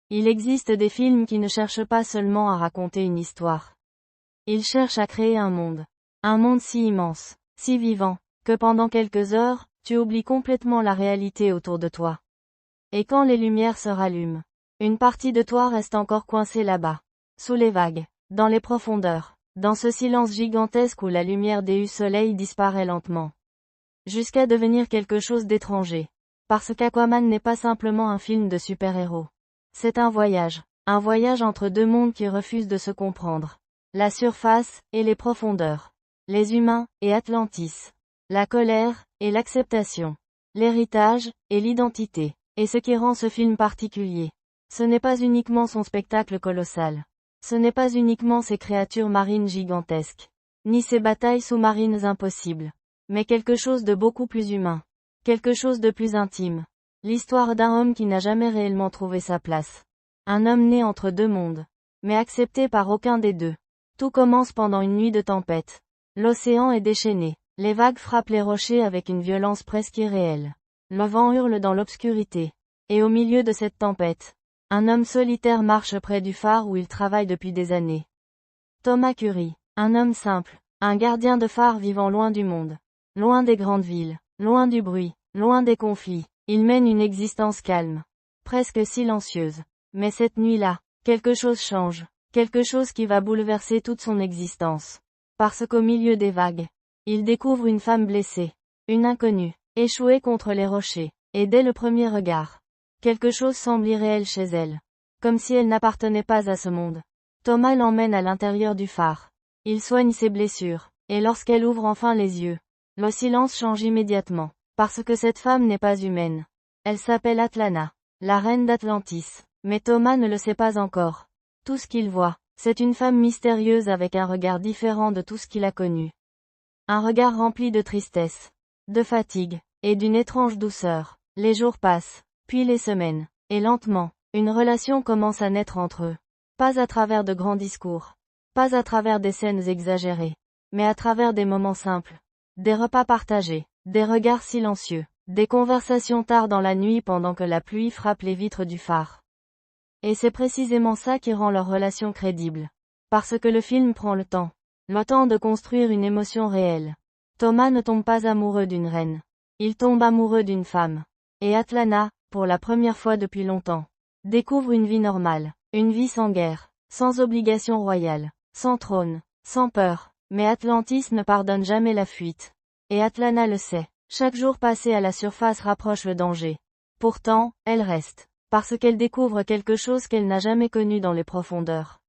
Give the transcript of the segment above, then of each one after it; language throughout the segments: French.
Il existe des films qui ne cherchent pas seulement à raconter une histoire. Ils cherchent à créer un monde. Un monde si immense, si vivant, que pendant quelques heures, tu oublies complètement la réalité autour de toi. Et quand les lumières se rallument, une partie de toi reste encore coincée là-bas, sous les vagues, dans les profondeurs, dans ce silence gigantesque où la lumière du soleil disparaît lentement. Jusqu'à devenir quelque chose d'étranger. Parce qu'Aquaman n'est pas simplement un film de super-héros. C'est un voyage entre deux mondes qui refusent de se comprendre. La surface, et les profondeurs. Les humains, et Atlantis. La colère, et l'acceptation. L'héritage, et l'identité. Et ce qui rend ce film particulier. Ce n'est pas uniquement son spectacle colossal. Ce n'est pas uniquement ses créatures marines gigantesques. Ni ses batailles sous-marines impossibles. Mais quelque chose de beaucoup plus humain. Quelque chose de plus intime. L'histoire d'un homme qui n'a jamais réellement trouvé sa place. Un homme né entre deux mondes. Mais accepté par aucun des deux. Tout commence pendant une nuit de tempête. L'océan est déchaîné. Les vagues frappent les rochers avec une violence presque irréelle. Le vent hurle dans l'obscurité. Et au milieu de cette tempête, un homme solitaire marche près du phare où il travaille depuis des années. Thomas Curry. Un homme simple. Un gardien de phare vivant loin du monde. Loin des grandes villes. Loin du bruit. Loin des conflits. Il mène une existence calme. Presque silencieuse. Mais cette nuit-là, quelque chose change. Quelque chose qui va bouleverser toute son existence. Parce qu'au milieu des vagues, il découvre une femme blessée. Une inconnue. Échouée contre les rochers. Et dès le premier regard, quelque chose semble irréel chez elle. Comme si elle n'appartenait pas à ce monde. Thomas l'emmène à l'intérieur du phare. Il soigne ses blessures. Et lorsqu'elle ouvre enfin les yeux, le silence change immédiatement. Parce que cette femme n'est pas humaine. Elle s'appelle Atlana, la reine d'Atlantis. Mais Thomas ne le sait pas encore. Tout ce qu'il voit, c'est une femme mystérieuse avec un regard différent de tout ce qu'il a connu. Un regard rempli de tristesse, de fatigue, et d'une étrange douceur. Les jours passent, puis les semaines, et lentement, une relation commence à naître entre eux. Pas à travers de grands discours, pas à travers des scènes exagérées, mais à travers des moments simples. Des repas partagés, des regards silencieux, des conversations tard dans la nuit pendant que la pluie frappe les vitres du phare. Et c'est précisément ça qui rend leur relation crédible. Parce que le film prend le temps de construire une émotion réelle. Thomas ne tombe pas amoureux d'une reine. Il tombe amoureux d'une femme. Et Atlana, pour la première fois depuis longtemps, découvre une vie normale. Une vie sans guerre, sans obligation royale, sans trône, sans peur. Mais Atlantis ne pardonne jamais la fuite. Et Atlana le sait. Chaque jour passé à la surface rapproche le danger. Pourtant, elle reste. Parce qu'elle découvre quelque chose qu'elle n'a jamais connu dans les profondeurs.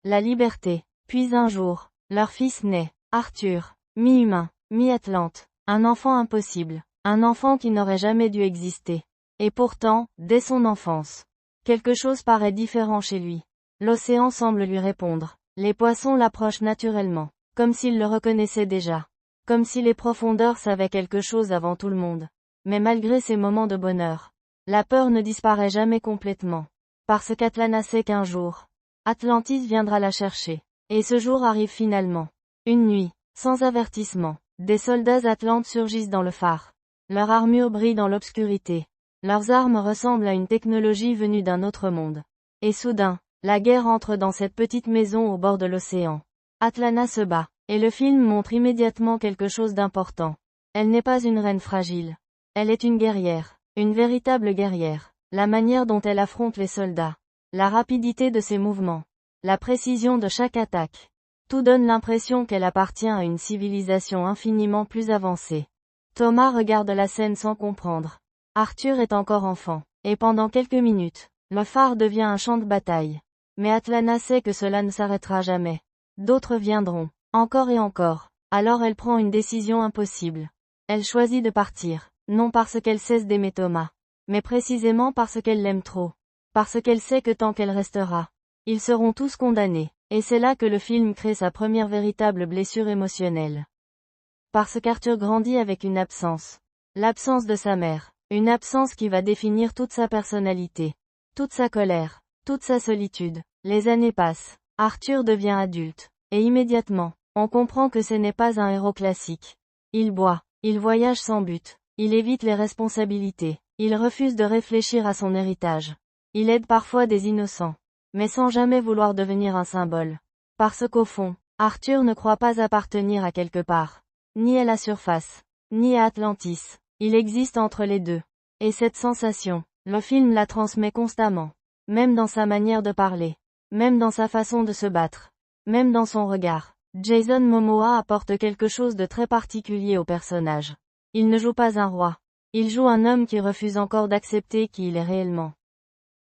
La liberté. Puis un jour, leur fils naît. Arthur. Mi-humain, mi-Atlante. Un enfant impossible. Un enfant qui n'aurait jamais dû exister. Et pourtant, dès son enfance, quelque chose paraît différent chez lui. L'océan semble lui répondre. Les poissons l'approchent naturellement. Comme s'ils le reconnaissaient déjà. Comme si les profondeurs savaient quelque chose avant tout le monde. Mais malgré ces moments de bonheur, la peur ne disparaît jamais complètement. Parce qu'Atlana sait qu'un jour, Atlantis viendra la chercher. Et ce jour arrive finalement. Une nuit, sans avertissement, des soldats atlantes surgissent dans le phare. Leur armure brille dans l'obscurité. Leurs armes ressemblent à une technologie venue d'un autre monde. Et soudain, la guerre entre dans cette petite maison au bord de l'océan. Atlana se bat. Et le film montre immédiatement quelque chose d'important. Elle n'est pas une reine fragile. Elle est une guerrière. Une véritable guerrière. La manière dont elle affronte les soldats. La rapidité de ses mouvements. La précision de chaque attaque. Tout donne l'impression qu'elle appartient à une civilisation infiniment plus avancée. Thomas regarde la scène sans comprendre. Arthur est encore enfant. Et pendant quelques minutes, le phare devient un champ de bataille. Mais Atlana sait que cela ne s'arrêtera jamais. D'autres viendront. Encore et encore. Alors elle prend une décision impossible. Elle choisit de partir. Non parce qu'elle cesse d'aimer Thomas. Mais précisément parce qu'elle l'aime trop. Parce qu'elle sait que tant qu'elle restera, ils seront tous condamnés. Et c'est là que le film crée sa première véritable blessure émotionnelle. Parce qu'Arthur grandit avec une absence. L'absence de sa mère. Une absence qui va définir toute sa personnalité. Toute sa colère. Toute sa solitude. Les années passent. Arthur devient adulte. Et immédiatement, on comprend que ce n'est pas un héros classique. Il boit. Il voyage sans but. Il évite les responsabilités. Il refuse de réfléchir à son héritage. Il aide parfois des innocents. Mais sans jamais vouloir devenir un symbole. Parce qu'au fond, Arthur ne croit pas appartenir à quelque part. Ni à la surface. Ni à Atlantis. Il existe entre les deux. Et cette sensation, le film la transmet constamment. Même dans sa manière de parler. Même dans sa façon de se battre. Même dans son regard. Jason Momoa apporte quelque chose de très particulier au personnage. Il ne joue pas un roi. Il joue un homme qui refuse encore d'accepter qui il est réellement.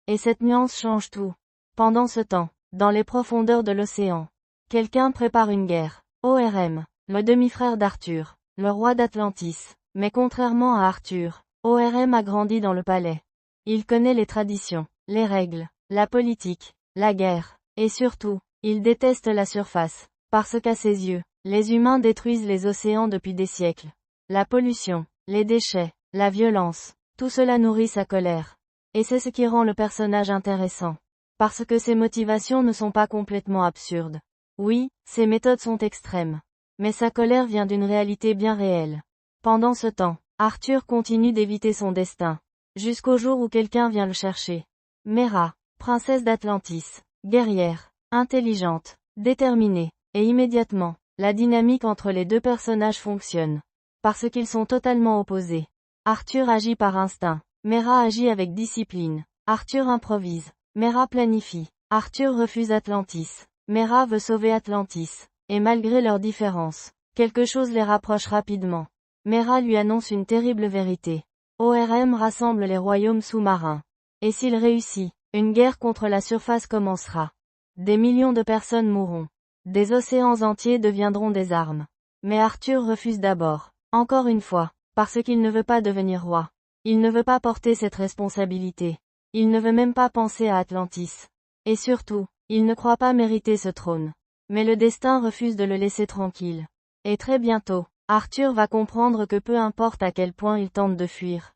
Et cette nuance change tout. Pendant ce temps, dans les profondeurs de l'océan, quelqu'un prépare une guerre. ORM, le demi-frère d'Arthur, le roi d'Atlantis. Mais contrairement à Arthur, ORM a grandi dans le palais. Il connaît les traditions, les règles, la politique, la guerre, et surtout, il déteste la surface, parce qu'à ses yeux, les humains détruisent les océans depuis des siècles. La pollution, les déchets, la violence, tout cela nourrit sa colère. Et c'est ce qui rend le personnage intéressant. Parce que ses motivations ne sont pas complètement absurdes. Oui, ses méthodes sont extrêmes. Mais sa colère vient d'une réalité bien réelle. Pendant ce temps, Arthur continue d'éviter son destin. Jusqu'au jour où quelqu'un vient le chercher. Mera, princesse d'Atlantis, guerrière, intelligente, déterminée, et immédiatement, la dynamique entre les deux personnages fonctionne. Parce qu'ils sont totalement opposés. Arthur agit par instinct. Mera agit avec discipline. Arthur improvise. Mera planifie. Arthur refuse Atlantis. Mera veut sauver Atlantis. Et malgré leurs différences, quelque chose les rapproche rapidement. Mera lui annonce une terrible vérité. ORM rassemble les royaumes sous-marins. Et s'il réussit, une guerre contre la surface commencera. Des millions de personnes mourront. Des océans entiers deviendront des armes. Mais Arthur refuse d'abord. Encore une fois. Parce qu'il ne veut pas devenir roi. Il ne veut pas porter cette responsabilité. Il ne veut même pas penser à Atlantis. Et surtout, il ne croit pas mériter ce trône. Mais le destin refuse de le laisser tranquille. Et très bientôt, Arthur va comprendre que peu importe à quel point il tente de fuir,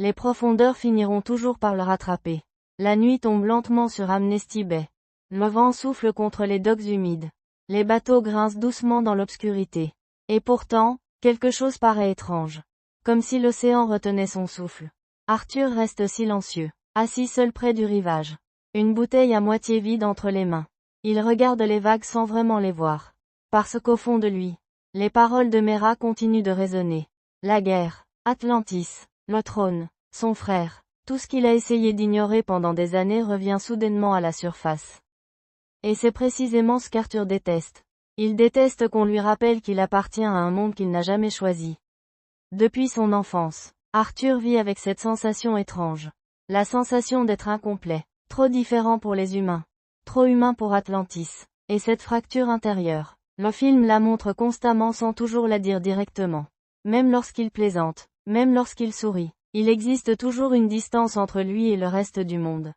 les profondeurs finiront toujours par le rattraper. La nuit tombe lentement sur Amnesty Bay. Le vent souffle contre les docks humides. Les bateaux grincent doucement dans l'obscurité. Et pourtant, quelque chose paraît étrange. Comme si l'océan retenait son souffle. Arthur reste silencieux, assis seul près du rivage. Une bouteille à moitié vide entre les mains. Il regarde les vagues sans vraiment les voir. Parce qu'au fond de lui, les paroles de Mera continuent de résonner. La guerre, Atlantis, le trône, son frère, tout ce qu'il a essayé d'ignorer pendant des années revient soudainement à la surface. Et c'est précisément ce qu'Arthur déteste. Il déteste qu'on lui rappelle qu'il appartient à un monde qu'il n'a jamais choisi. Depuis son enfance, Arthur vit avec cette sensation étrange. La sensation d'être incomplet, trop différent pour les humains, trop humain pour Atlantis. Et cette fracture intérieure, le film la montre constamment sans toujours la dire directement. Même lorsqu'il plaisante, même lorsqu'il sourit, il existe toujours une distance entre lui et le reste du monde.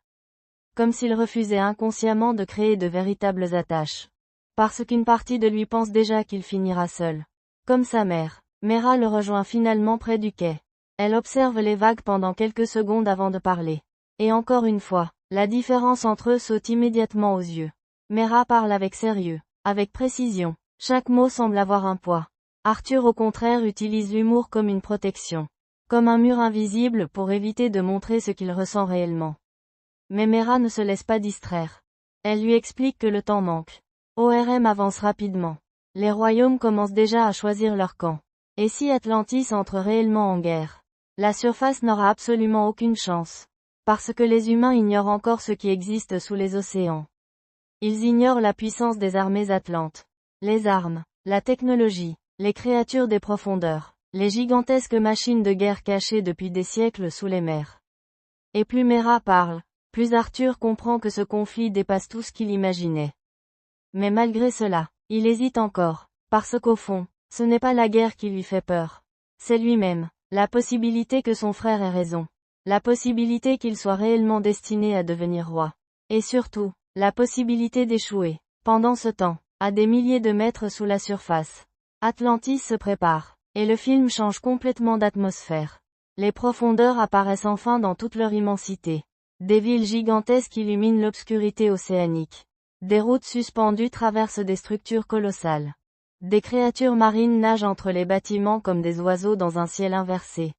Comme s'il refusait inconsciemment de créer de véritables attaches. Parce qu'une partie de lui pense déjà qu'il finira seul. Comme sa mère, Mera le rejoint finalement près du quai. Elle observe les vagues pendant quelques secondes avant de parler. Et encore une fois, la différence entre eux saute immédiatement aux yeux. Mera parle avec sérieux, avec précision. Chaque mot semble avoir un poids. Arthur au contraire utilise l'humour comme une protection. Comme un mur invisible pour éviter de montrer ce qu'il ressent réellement. Mais Mera ne se laisse pas distraire. Elle lui explique que le temps manque. ORM avance rapidement. Les royaumes commencent déjà à choisir leur camp. Et si Atlantis entre réellement en guerre, la surface n'aura absolument aucune chance. Parce que les humains ignorent encore ce qui existe sous les océans. Ils ignorent la puissance des armées atlantes. Les armes, la technologie, les créatures des profondeurs, les gigantesques machines de guerre cachées depuis des siècles sous les mers. Et plus Mera parle, plus Arthur comprend que ce conflit dépasse tout ce qu'il imaginait. Mais malgré cela, il hésite encore, parce qu'au fond, ce n'est pas la guerre qui lui fait peur. C'est lui-même, la possibilité que son frère ait raison. La possibilité qu'il soit réellement destiné à devenir roi. Et surtout, la possibilité d'échouer. Pendant ce temps, à des milliers de mètres sous la surface, Atlantis se prépare, et le film change complètement d'atmosphère. Les profondeurs apparaissent enfin dans toute leur immensité. Des villes gigantesques illuminent l'obscurité océanique. Des routes suspendues traversent des structures colossales. Des créatures marines nagent entre les bâtiments comme des oiseaux dans un ciel inversé.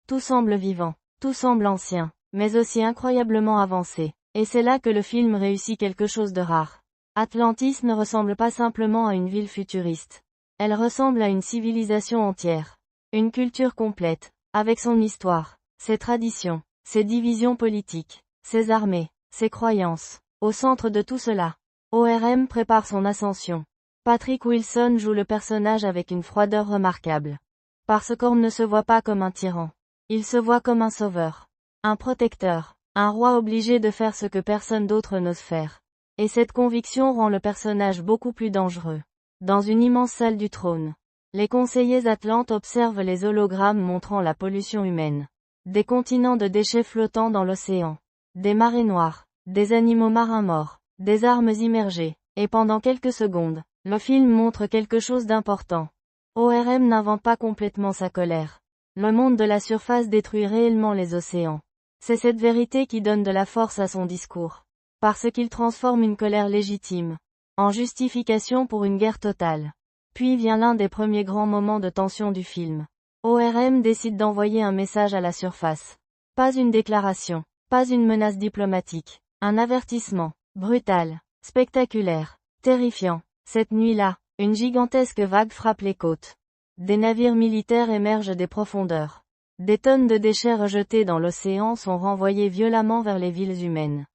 Tout semble vivant, tout semble ancien, mais aussi incroyablement avancée. Et c'est là que le film réussit quelque chose de rare. Atlantis ne ressemble pas simplement à une ville futuriste. Elle ressemble à une civilisation entière. Une culture complète, avec son histoire, ses traditions, ses divisions politiques, ses armées, ses croyances. Au centre de tout cela, ORM prépare son ascension. Patrick Wilson joue le personnage avec une froideur remarquable. Parce qu'Orm ne se voit pas comme un tyran. Il se voit comme un sauveur. Un protecteur. Un roi obligé de faire ce que personne d'autre n'ose faire. Et cette conviction rend le personnage beaucoup plus dangereux. Dans une immense salle du trône, les conseillers atlantes observent les hologrammes montrant la pollution humaine. Des continents de déchets flottant dans l'océan. Des marées noires. Des animaux marins morts. Des armes immergées. Et pendant quelques secondes, le film montre quelque chose d'important. ORM n'invente pas complètement sa colère. Le monde de la surface détruit réellement les océans. C'est cette vérité qui donne de la force à son discours. Parce qu'il transforme une colère légitime en justification pour une guerre totale. Puis vient l'un des premiers grands moments de tension du film. ORM décide d'envoyer un message à la surface. Pas une déclaration, pas une menace diplomatique, un avertissement, brutal, spectaculaire, terrifiant. Cette nuit-là, une gigantesque vague frappe les côtes. Des navires militaires émergent des profondeurs. Des tonnes de déchets rejetés dans l'océan sont renvoyés violemment vers les villes humaines.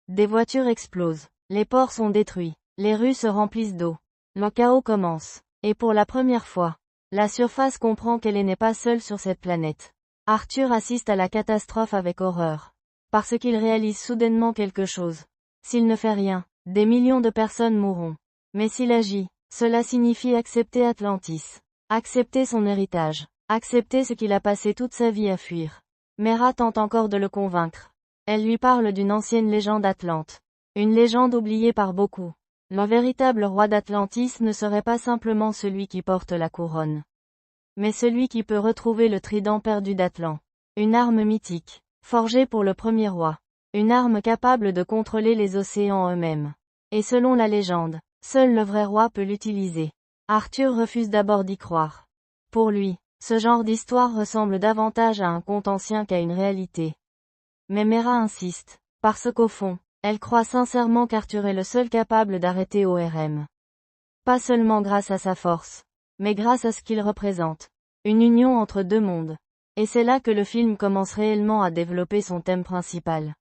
Des voitures explosent. Les ports sont détruits. Les rues se remplissent d'eau. Le chaos commence. Et pour la première fois, la surface comprend qu'elle n'est pas seule sur cette planète. Arthur assiste à la catastrophe avec horreur. Parce qu'il réalise soudainement quelque chose. S'il ne fait rien, des millions de personnes mourront. Mais s'il agit, cela signifie accepter Atlantis. Accepter son héritage. Accepter ce qu'il a passé toute sa vie à fuir. Mera tente encore de le convaincre. Elle lui parle d'une ancienne légende atlante. Une légende oubliée par beaucoup. Le véritable roi d'Atlantis ne serait pas simplement celui qui porte la couronne. Mais celui qui peut retrouver le trident perdu d'Atlan. Une arme mythique. Forgée pour le premier roi. Une arme capable de contrôler les océans eux-mêmes. Et selon la légende, seul le vrai roi peut l'utiliser. Arthur refuse d'abord d'y croire. Pour lui, ce genre d'histoire ressemble davantage à un conte ancien qu'à une réalité. Mais Mera insiste, parce qu'au fond, elle croit sincèrement qu'Arthur est le seul capable d'arrêter ORM. Pas seulement grâce à sa force, mais grâce à ce qu'il représente. Une union entre deux mondes. Et c'est là que le film commence réellement à développer son thème principal.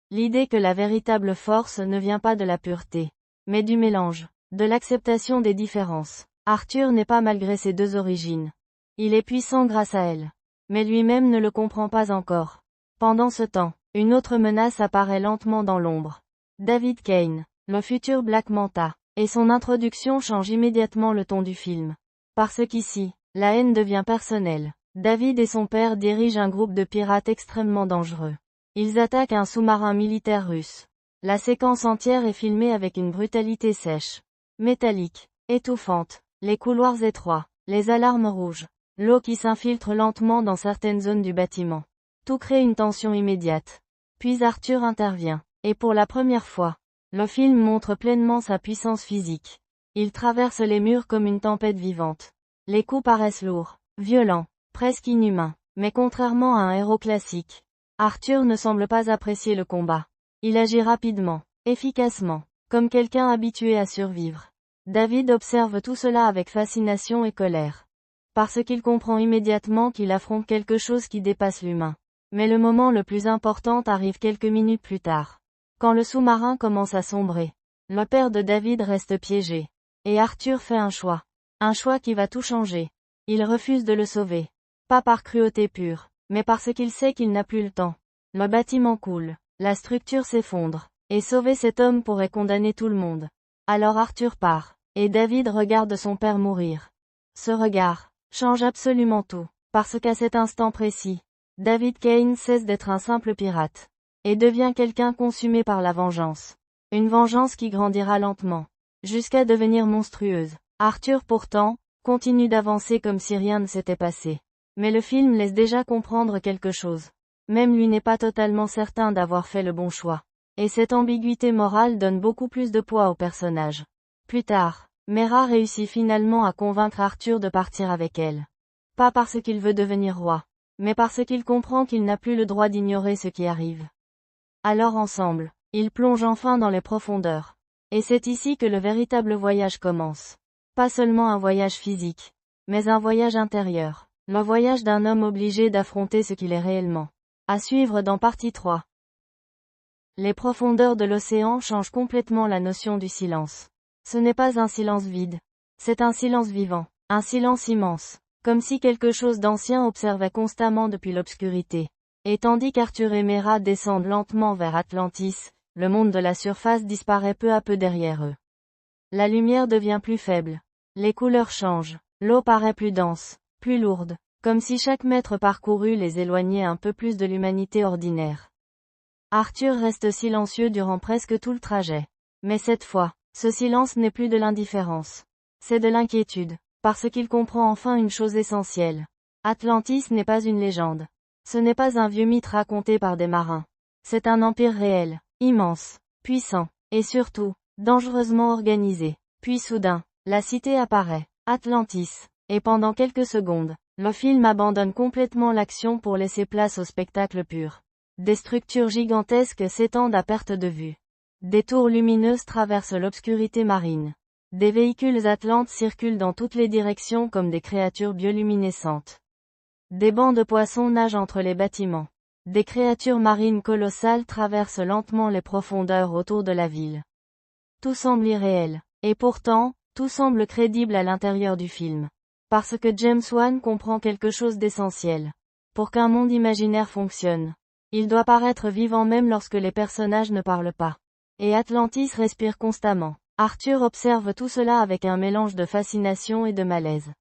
L'idée que la véritable force ne vient pas de la pureté, mais du mélange, de l'acceptation des différences. Arthur n'est pas malgré ses deux origines. Il est puissant grâce à elle. Mais lui-même ne le comprend pas encore. Pendant ce temps, une autre menace apparaît lentement dans l'ombre. David Kane, le futur Black Manta, et son introduction change immédiatement le ton du film. Parce qu'ici, la haine devient personnelle. David et son père dirigent un groupe de pirates extrêmement dangereux. Ils attaquent un sous-marin militaire russe. La séquence entière est filmée avec une brutalité sèche, métallique, étouffante, les couloirs étroits, les alarmes rouges, l'eau qui s'infiltre lentement dans certaines zones du bâtiment. Tout crée une tension immédiate. Puis Arthur intervient, et pour la première fois, le film montre pleinement sa puissance physique. Il traverse les murs comme une tempête vivante. Les coups paraissent lourds, violents, presque inhumains, mais contrairement à un héros classique, Arthur ne semble pas apprécier le combat. Il agit rapidement, efficacement, comme quelqu'un habitué à survivre. David observe tout cela avec fascination et colère. Parce qu'il comprend immédiatement qu'il affronte quelque chose qui dépasse l'humain. Mais le moment le plus important arrive quelques minutes plus tard. Quand le sous-marin commence à sombrer, le père de David reste piégé. Et Arthur fait un choix. Un choix qui va tout changer. Il refuse de le sauver. Pas par cruauté pure, mais parce qu'il sait qu'il n'a plus le temps. Le bâtiment coule, la structure s'effondre, et sauver cet homme pourrait condamner tout le monde. Alors Arthur part, et David regarde son père mourir. Ce regard change absolument tout, parce qu'à cet instant précis, David Kane cesse d'être un simple pirate, et devient quelqu'un consumé par la vengeance. Une vengeance qui grandira lentement, jusqu'à devenir monstrueuse. Arthur pourtant, continue d'avancer comme si rien ne s'était passé. Mais le film laisse déjà comprendre quelque chose. Même lui n'est pas totalement certain d'avoir fait le bon choix. Et cette ambiguïté morale donne beaucoup plus de poids au personnage. Plus tard, Mera réussit finalement à convaincre Arthur de partir avec elle. Pas parce qu'il veut devenir roi, mais parce qu'il comprend qu'il n'a plus le droit d'ignorer ce qui arrive. Alors ensemble, ils plongent enfin dans les profondeurs. Et c'est ici que le véritable voyage commence. Pas seulement un voyage physique, mais un voyage intérieur. Le voyage d'un homme obligé d'affronter ce qu'il est réellement. À suivre dans partie 3. Les profondeurs de l'océan changent complètement la notion du silence. Ce n'est pas un silence vide. C'est un silence vivant. Un silence immense. Comme si quelque chose d'ancien observait constamment depuis l'obscurité. Et tandis qu'Arthur et Mera descendent lentement vers Atlantis, le monde de la surface disparaît peu à peu derrière eux. La lumière devient plus faible. Les couleurs changent. L'eau paraît plus dense, plus lourde, comme si chaque mètre parcouru les éloignait un peu plus de l'humanité ordinaire. Arthur reste silencieux durant presque tout le trajet. Mais cette fois, ce silence n'est plus de l'indifférence. C'est de l'inquiétude, parce qu'il comprend enfin une chose essentielle. Atlantis n'est pas une légende. Ce n'est pas un vieux mythe raconté par des marins. C'est un empire réel, immense, puissant, et surtout, dangereusement organisé. Puis soudain, la cité apparaît, Atlantis, et pendant quelques secondes, le film abandonne complètement l'action pour laisser place au spectacle pur. Des structures gigantesques s'étendent à perte de vue. Des tours lumineuses traversent l'obscurité marine. Des véhicules atlantes circulent dans toutes les directions comme des créatures bioluminescentes. Des bancs de poissons nagent entre les bâtiments. Des créatures marines colossales traversent lentement les profondeurs autour de la ville. Tout semble irréel. Et pourtant, tout semble crédible à l'intérieur du film. Parce que James Wan comprend quelque chose d'essentiel. Pour qu'un monde imaginaire fonctionne, il doit paraître vivant même lorsque les personnages ne parlent pas. Et Atlantis respire constamment. Arthur observe tout cela avec un mélange de fascination et de malaise.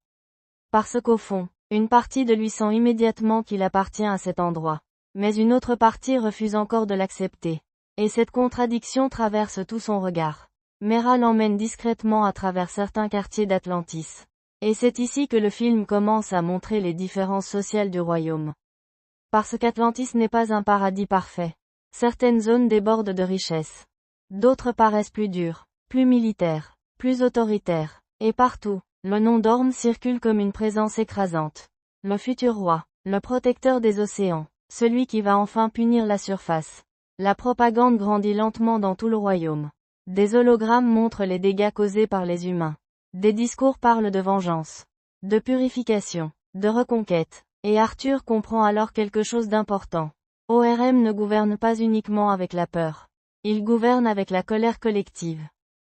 Parce qu'au fond, une partie de lui sent immédiatement qu'il appartient à cet endroit. Mais une autre partie refuse encore de l'accepter. Et cette contradiction traverse tout son regard. Mera l'emmène discrètement à travers certains quartiers d'Atlantis. Et c'est ici que le film commence à montrer les différences sociales du royaume. Parce qu'Atlantis n'est pas un paradis parfait. Certaines zones débordent de richesses. D'autres paraissent plus dures, plus militaires, plus autoritaires. Et partout, le nom d'Orm circule comme une présence écrasante. Le futur roi, le protecteur des océans, celui qui va enfin punir la surface. La propagande grandit lentement dans tout le royaume. Des hologrammes montrent les dégâts causés par les humains. Des discours parlent de vengeance, de purification, de reconquête. Et Arthur comprend alors quelque chose d'important. ORM ne gouverne pas uniquement avec la peur. Il gouverne avec la colère collective.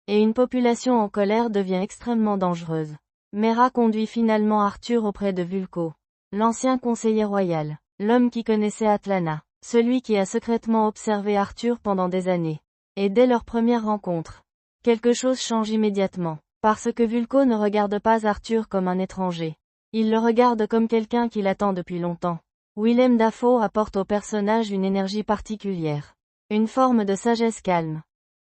Et une population en colère devient extrêmement dangereuse. Mera conduit finalement Arthur auprès de Vulko, l'ancien conseiller royal, l'homme qui connaissait Atlana, celui qui a secrètement observé Arthur pendant des années. Et dès leur première rencontre, quelque chose change immédiatement, parce que Vulko ne regarde pas Arthur comme un étranger. Il le regarde comme quelqu'un qui l'attend depuis longtemps. Willem Dafoe apporte au personnage une énergie particulière. Une forme de sagesse calme.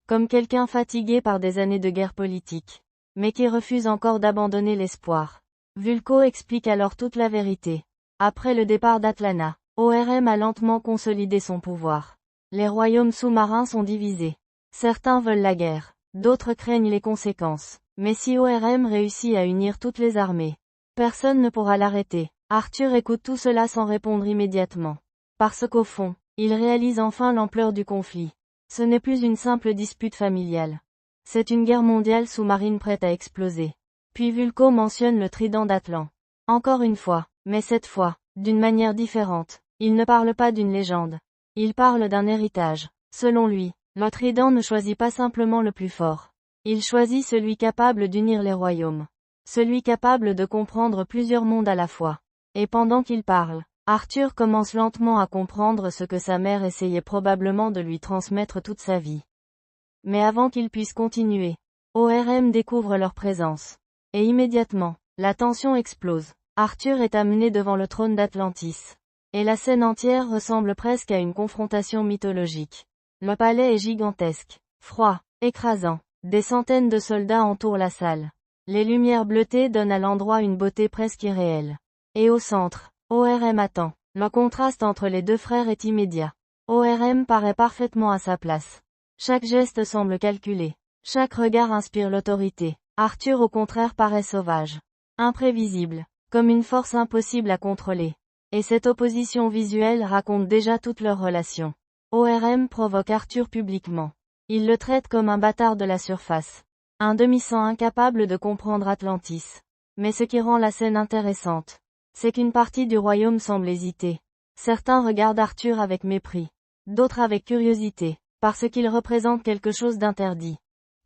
Comme quelqu'un fatigué par des années de guerre politique. Mais qui refuse encore d'abandonner l'espoir. Vulko explique alors toute la vérité. Après le départ d'Atlana, ORM a lentement consolidé son pouvoir. Les royaumes sous-marins sont divisés. Certains veulent la guerre. D'autres craignent les conséquences. Mais si ORM réussit à unir toutes les armées, personne ne pourra l'arrêter. Arthur écoute tout cela sans répondre immédiatement. Parce qu'au fond, il réalise enfin l'ampleur du conflit. Ce n'est plus une simple dispute familiale. C'est une guerre mondiale sous-marine prête à exploser. Puis Vulko mentionne le trident d'Atlan. Encore une fois, mais cette fois, d'une manière différente. Il ne parle pas d'une légende. Il parle d'un héritage. Selon lui, le trident ne choisit pas simplement le plus fort. Il choisit celui capable d'unir les royaumes. Celui capable de comprendre plusieurs mondes à la fois. Et pendant qu'il parle, Arthur commence lentement à comprendre ce que sa mère essayait probablement de lui transmettre toute sa vie. Mais avant qu'il puisse continuer, ORM découvre leur présence. Et immédiatement, la tension explose. Arthur est amené devant le trône d'Atlantis. Et la scène entière ressemble presque à une confrontation mythologique. Le palais est gigantesque, froid, écrasant. Des centaines de soldats entourent la salle. Les lumières bleutées donnent à l'endroit une beauté presque irréelle. Et au centre, ORM attend. Le contraste entre les deux frères est immédiat. ORM paraît parfaitement à sa place. Chaque geste semble calculé. Chaque regard inspire l'autorité. Arthur au contraire paraît sauvage. Imprévisible. Comme une force impossible à contrôler. Et cette opposition visuelle raconte déjà toute leur relation. ORM provoque Arthur publiquement. Il le traite comme un bâtard de la surface. Un demi-sang incapable de comprendre Atlantis. Mais ce qui rend la scène intéressante, c'est qu'une partie du royaume semble hésiter. Certains regardent Arthur avec mépris. D'autres avec curiosité, parce qu'il représente quelque chose d'interdit.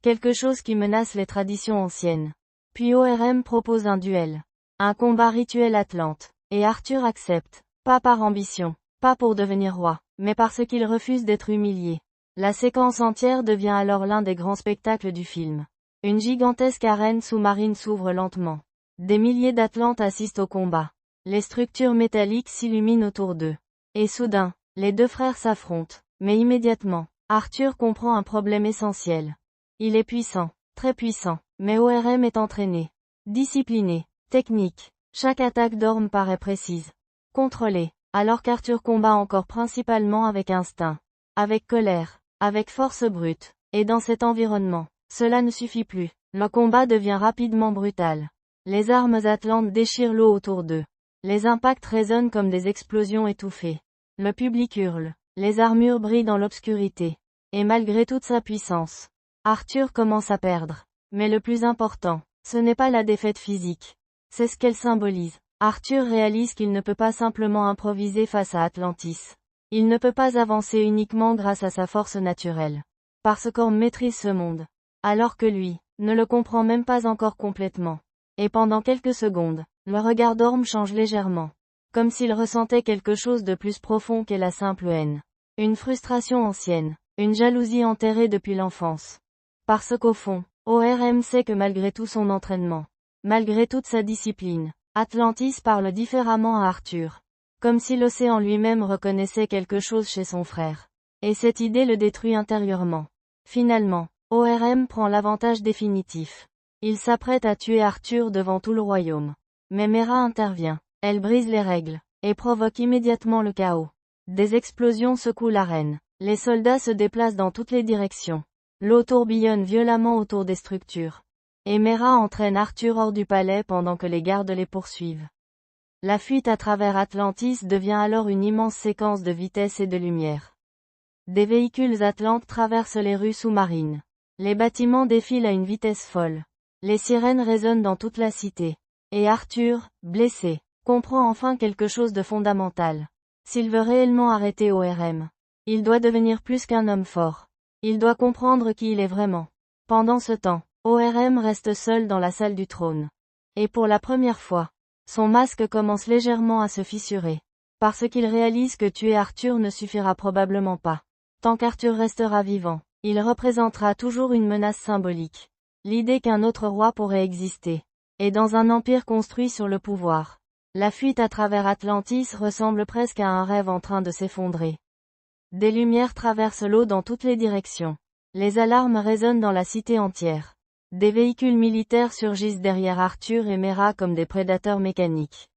Quelque chose qui menace les traditions anciennes. Puis ORM propose un duel. Un combat rituel atlante. Et Arthur accepte. Pas par ambition. Pas pour devenir roi. Mais parce qu'il refuse d'être humilié. La séquence entière devient alors l'un des grands spectacles du film. Une gigantesque arène sous-marine s'ouvre lentement. Des milliers d'Atlantes assistent au combat. Les structures métalliques s'illuminent autour d'eux. Et soudain, les deux frères s'affrontent. Mais immédiatement, Arthur comprend un problème essentiel. Il est puissant, très puissant, mais ORM est entraîné, discipliné, technique. Chaque attaque d'Orm paraît précise, contrôlée, alors qu'Arthur combat encore principalement avec instinct, avec colère, avec force brute. Et dans cet environnement, cela ne suffit plus. Le combat devient rapidement brutal. Les armes atlantes déchirent l'eau autour d'eux. Les impacts résonnent comme des explosions étouffées. Le public hurle. Les armures brillent dans l'obscurité. Et malgré toute sa puissance, Arthur commence à perdre. Mais le plus important, ce n'est pas la défaite physique. C'est ce qu'elle symbolise. Arthur réalise qu'il ne peut pas simplement improviser face à Atlantis. Il ne peut pas avancer uniquement grâce à sa force naturelle. Parce qu'Orm maîtrise ce monde. Alors que lui, ne le comprend même pas encore complètement. Et pendant quelques secondes, le regard d'Orm change légèrement. Comme s'il ressentait quelque chose de plus profond qu'est la simple haine. Une frustration ancienne. Une jalousie enterrée depuis l'enfance. Parce qu'au fond, ORM sait que malgré tout son entraînement, malgré toute sa discipline, Atlantis parle différemment à Arthur. Comme si l'océan lui-même reconnaissait quelque chose chez son frère. Et cette idée le détruit intérieurement. Finalement, ORM prend l'avantage définitif. Il s'apprête à tuer Arthur devant tout le royaume. Mais Mera intervient. Elle brise les règles, et provoque immédiatement le chaos. Des explosions secouent l'arène. Les soldats se déplacent dans toutes les directions. L'eau tourbillonne violemment autour des structures. Et Mera entraîne Arthur hors du palais pendant que les gardes les poursuivent. La fuite à travers Atlantis devient alors une immense séquence de vitesse et de lumière. Des véhicules atlantes traversent les rues sous-marines. Les bâtiments défilent à une vitesse folle. Les sirènes résonnent dans toute la cité. Et Arthur, blessé, comprend enfin quelque chose de fondamental. S'il veut réellement arrêter ORM, il doit devenir plus qu'un homme fort. Il doit comprendre qui il est vraiment. Pendant ce temps, ORM reste seul dans la salle du trône. Et pour la première fois, son masque commence légèrement à se fissurer. Parce qu'il réalise que tuer Arthur ne suffira probablement pas. Tant qu'Arthur restera vivant, il représentera toujours une menace symbolique. L'idée qu'un autre roi pourrait exister. Et dans un empire construit sur le pouvoir. La fuite à travers Atlantis ressemble presque à un rêve en train de s'effondrer. Des lumières traversent l'eau dans toutes les directions. Les alarmes résonnent dans la cité entière. Des véhicules militaires surgissent derrière Arthur et Mera comme des prédateurs mécaniques.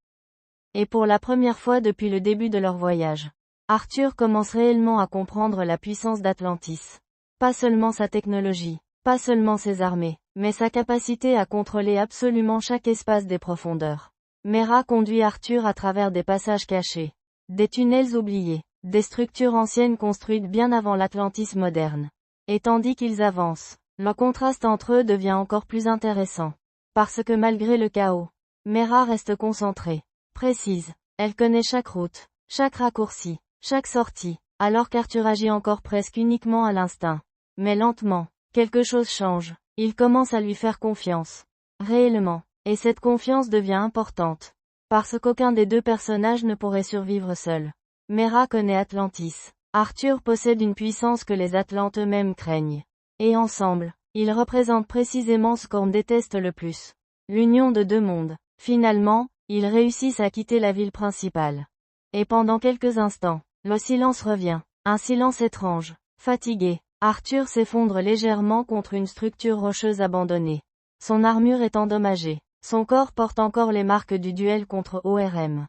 Et pour la première fois depuis le début de leur voyage, Arthur commence réellement à comprendre la puissance d'Atlantis. Pas seulement sa technologie, pas seulement ses armées, mais sa capacité à contrôler absolument chaque espace des profondeurs. Mera conduit Arthur à travers des passages cachés, des tunnels oubliés, des structures anciennes construites bien avant l'Atlantis moderne. Et tandis qu'ils avancent, le contraste entre eux devient encore plus intéressant. Parce que malgré le chaos, Mera reste concentrée, précise. Elle connaît chaque route, chaque raccourci, chaque sortie, alors qu'Arthur agit encore presque uniquement à l'instinct. Mais lentement, quelque chose change. Il commence à lui faire confiance. Réellement. Et cette confiance devient importante. Parce qu'aucun des deux personnages ne pourrait survivre seul. Mera connaît Atlantis. Arthur possède une puissance que les Atlantes eux-mêmes craignent. Et ensemble, ils représentent précisément ce qu'on déteste le plus. L'union de deux mondes. Finalement, ils réussissent à quitter la ville principale. Et pendant quelques instants, le silence revient. Un silence étrange. Fatigué, Arthur s'effondre légèrement contre une structure rocheuse abandonnée. Son armure est endommagée. Son corps porte encore les marques du duel contre ORM.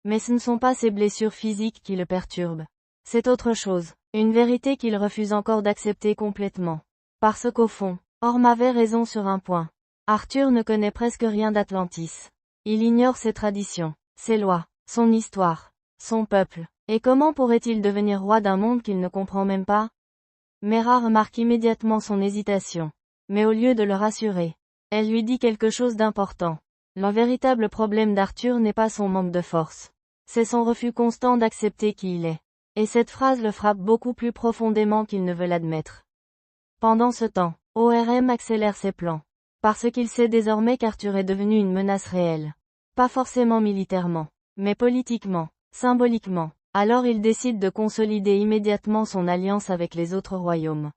Mais ce ne sont pas ses blessures physiques qui le perturbent. C'est autre chose. Une vérité qu'il refuse encore d'accepter complètement. Parce qu'au fond, Orm avait raison sur un point. Arthur ne connaît presque rien d'Atlantis. Il ignore ses traditions, ses lois, son histoire, son peuple. Et comment pourrait-il devenir roi d'un monde qu'il ne comprend même pas? Mera remarque immédiatement son hésitation. Mais au lieu de le rassurer, elle lui dit quelque chose d'important. Le véritable problème d'Arthur n'est pas son manque de force. C'est son refus constant d'accepter qui il est. Et cette phrase le frappe beaucoup plus profondément qu'il ne veut l'admettre. Pendant ce temps, ORM accélère ses plans. Parce qu'il sait désormais qu'Arthur est devenu une menace réelle. Pas forcément militairement, mais politiquement, symboliquement. Alors il décide de consolider immédiatement son alliance avec les autres royaumes.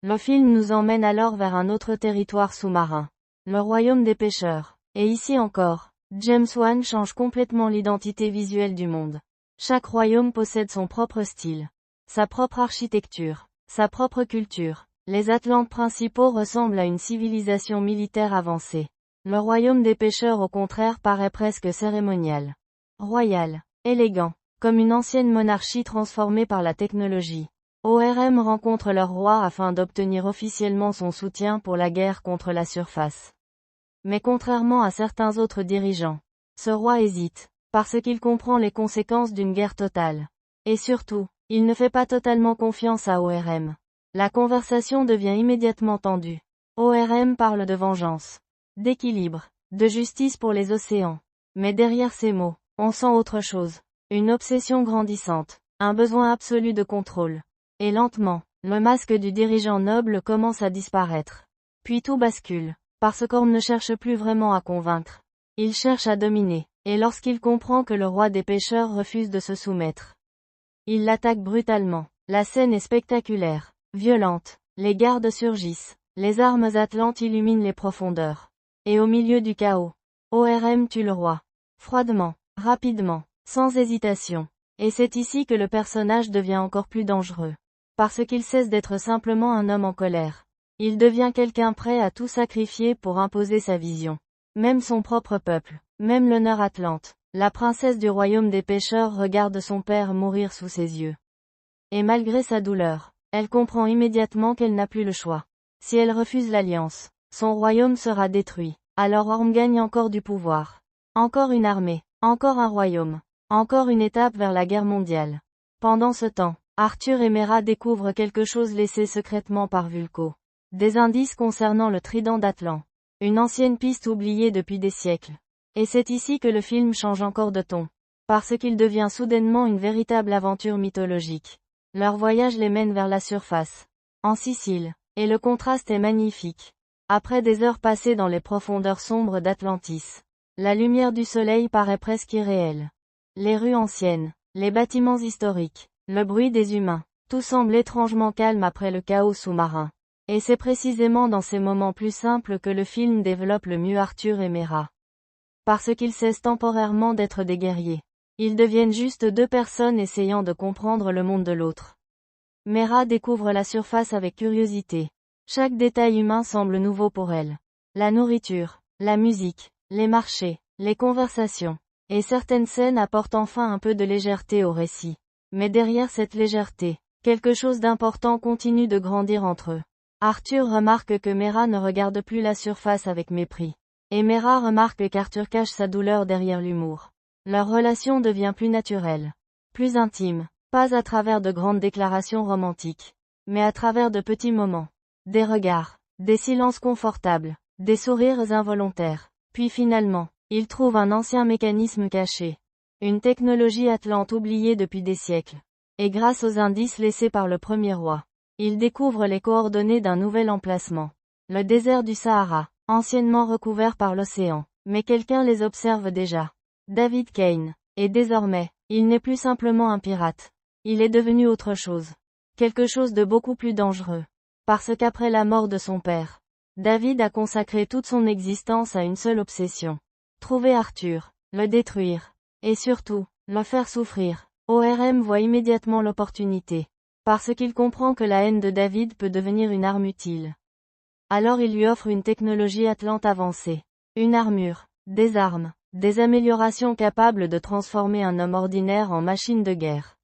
Le film nous emmène alors vers un autre territoire sous-marin. Le royaume des pêcheurs. Et ici encore, James Wan change complètement l'identité visuelle du monde. Chaque royaume possède son propre style, sa propre architecture, sa propre culture. Les Atlantes principaux ressemblent à une civilisation militaire avancée. Le royaume des pêcheurs au contraire paraît presque cérémonial. Royal, élégant, comme une ancienne monarchie transformée par la technologie. ORM rencontre leur roi afin d'obtenir officiellement son soutien pour la guerre contre la surface. Mais contrairement à certains autres dirigeants, ce roi hésite, parce qu'il comprend les conséquences d'une guerre totale. Et surtout, il ne fait pas totalement confiance à ORM. La conversation devient immédiatement tendue. ORM parle de vengeance, d'équilibre, de justice pour les océans. Mais derrière ces mots, on sent autre chose. Une obsession grandissante, un besoin absolu de contrôle. Et lentement, le masque du dirigeant noble commence à disparaître. Puis tout bascule, parce qu'on ne cherche plus vraiment à convaincre. Il cherche à dominer, et lorsqu'il comprend que le roi des pêcheurs refuse de se soumettre, il l'attaque brutalement. La scène est spectaculaire, violente, les gardes surgissent, les armes atlantes illuminent les profondeurs. Et au milieu du chaos, ORM tue le roi. Froidement, rapidement, sans hésitation. Et c'est ici que le personnage devient encore plus dangereux. Parce qu'il cesse d'être simplement un homme en colère. Il devient quelqu'un prêt à tout sacrifier pour imposer sa vision. Même son propre peuple, même l'honneur atlante. La princesse du royaume des pêcheurs regarde son père mourir sous ses yeux. Et malgré sa douleur, elle comprend immédiatement qu'elle n'a plus le choix. Si elle refuse l'alliance, son royaume sera détruit. Alors Orm gagne encore du pouvoir. Encore une armée, encore un royaume, encore une étape vers la guerre mondiale. Pendant ce temps, Arthur et Mera découvrent quelque chose laissé secrètement par Vulko. Des indices concernant le trident d'Atlan. Une ancienne piste oubliée depuis des siècles. Et c'est ici que le film change encore de ton. Parce qu'il devient soudainement une véritable aventure mythologique. Leur voyage les mène vers la surface, en Sicile, et le contraste est magnifique. Après des heures passées dans les profondeurs sombres d'Atlantis, la lumière du soleil paraît presque irréelle. Les rues anciennes, les bâtiments historiques, le bruit des humains, tout semble étrangement calme après le chaos sous-marin. Et c'est précisément dans ces moments plus simples que le film développe le mieux Arthur et Mera. Parce qu'ils cessent temporairement d'être des guerriers. Ils deviennent juste deux personnes essayant de comprendre le monde de l'autre. Mera découvre la surface avec curiosité. Chaque détail humain semble nouveau pour elle. La nourriture, la musique, les marchés, les conversations. Et certaines scènes apportent enfin un peu de légèreté au récit. Mais derrière cette légèreté, quelque chose d'important continue de grandir entre eux. Arthur remarque que Mera ne regarde plus la surface avec mépris. Et Mera remarque qu'Arthur cache sa douleur derrière l'humour. Leur relation devient plus naturelle, plus intime, pas à travers de grandes déclarations romantiques, mais à travers de petits moments. Des regards, des silences confortables, des sourires involontaires. Puis finalement, ils trouvent un ancien mécanisme caché. Une technologie atlante oubliée depuis des siècles. Et grâce aux indices laissés par le premier roi, ils découvrent les coordonnées d'un nouvel emplacement. Le désert du Sahara, anciennement recouvert par l'océan. Mais quelqu'un les observe déjà. David Kane. Et désormais, il n'est plus simplement un pirate. Il est devenu autre chose. Quelque chose de beaucoup plus dangereux. Parce qu'après la mort de son père, David a consacré toute son existence à une seule obsession. Trouver Arthur, le détruire. Et surtout, le faire souffrir. ORM voit immédiatement l'opportunité. Parce qu'il comprend que la haine de David peut devenir une arme utile. Alors il lui offre une technologie atlante avancée. Une armure, des armes, des améliorations capables de transformer un homme ordinaire en machine de guerre.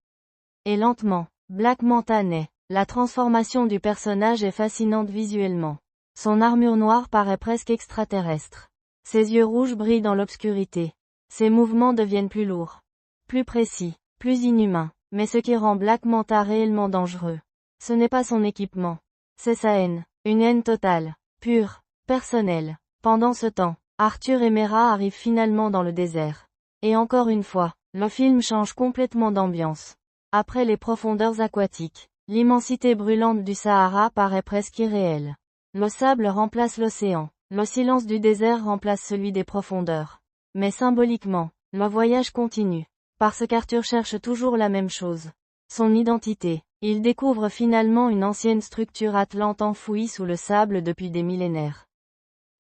Et lentement, Black Manta naît. La transformation du personnage est fascinante visuellement. Son armure noire paraît presque extraterrestre. Ses yeux rouges brillent dans l'obscurité. Ses mouvements deviennent plus lourds, plus précis, plus inhumain. Mais ce qui rend Black Manta réellement dangereux, ce n'est pas son équipement, c'est sa haine. Une haine totale, pure, personnelle. Pendant ce temps, Arthur et Mera arrivent finalement dans le désert. Et encore une fois, le film change complètement d'ambiance. Après les profondeurs aquatiques, l'immensité brûlante du Sahara paraît presque irréelle. Le sable remplace l'océan, le silence du désert remplace celui des profondeurs. Mais symboliquement, le voyage continue. Parce qu'Arthur cherche toujours la même chose. Son identité. Il découvre finalement une ancienne structure atlante enfouie sous le sable depuis des millénaires.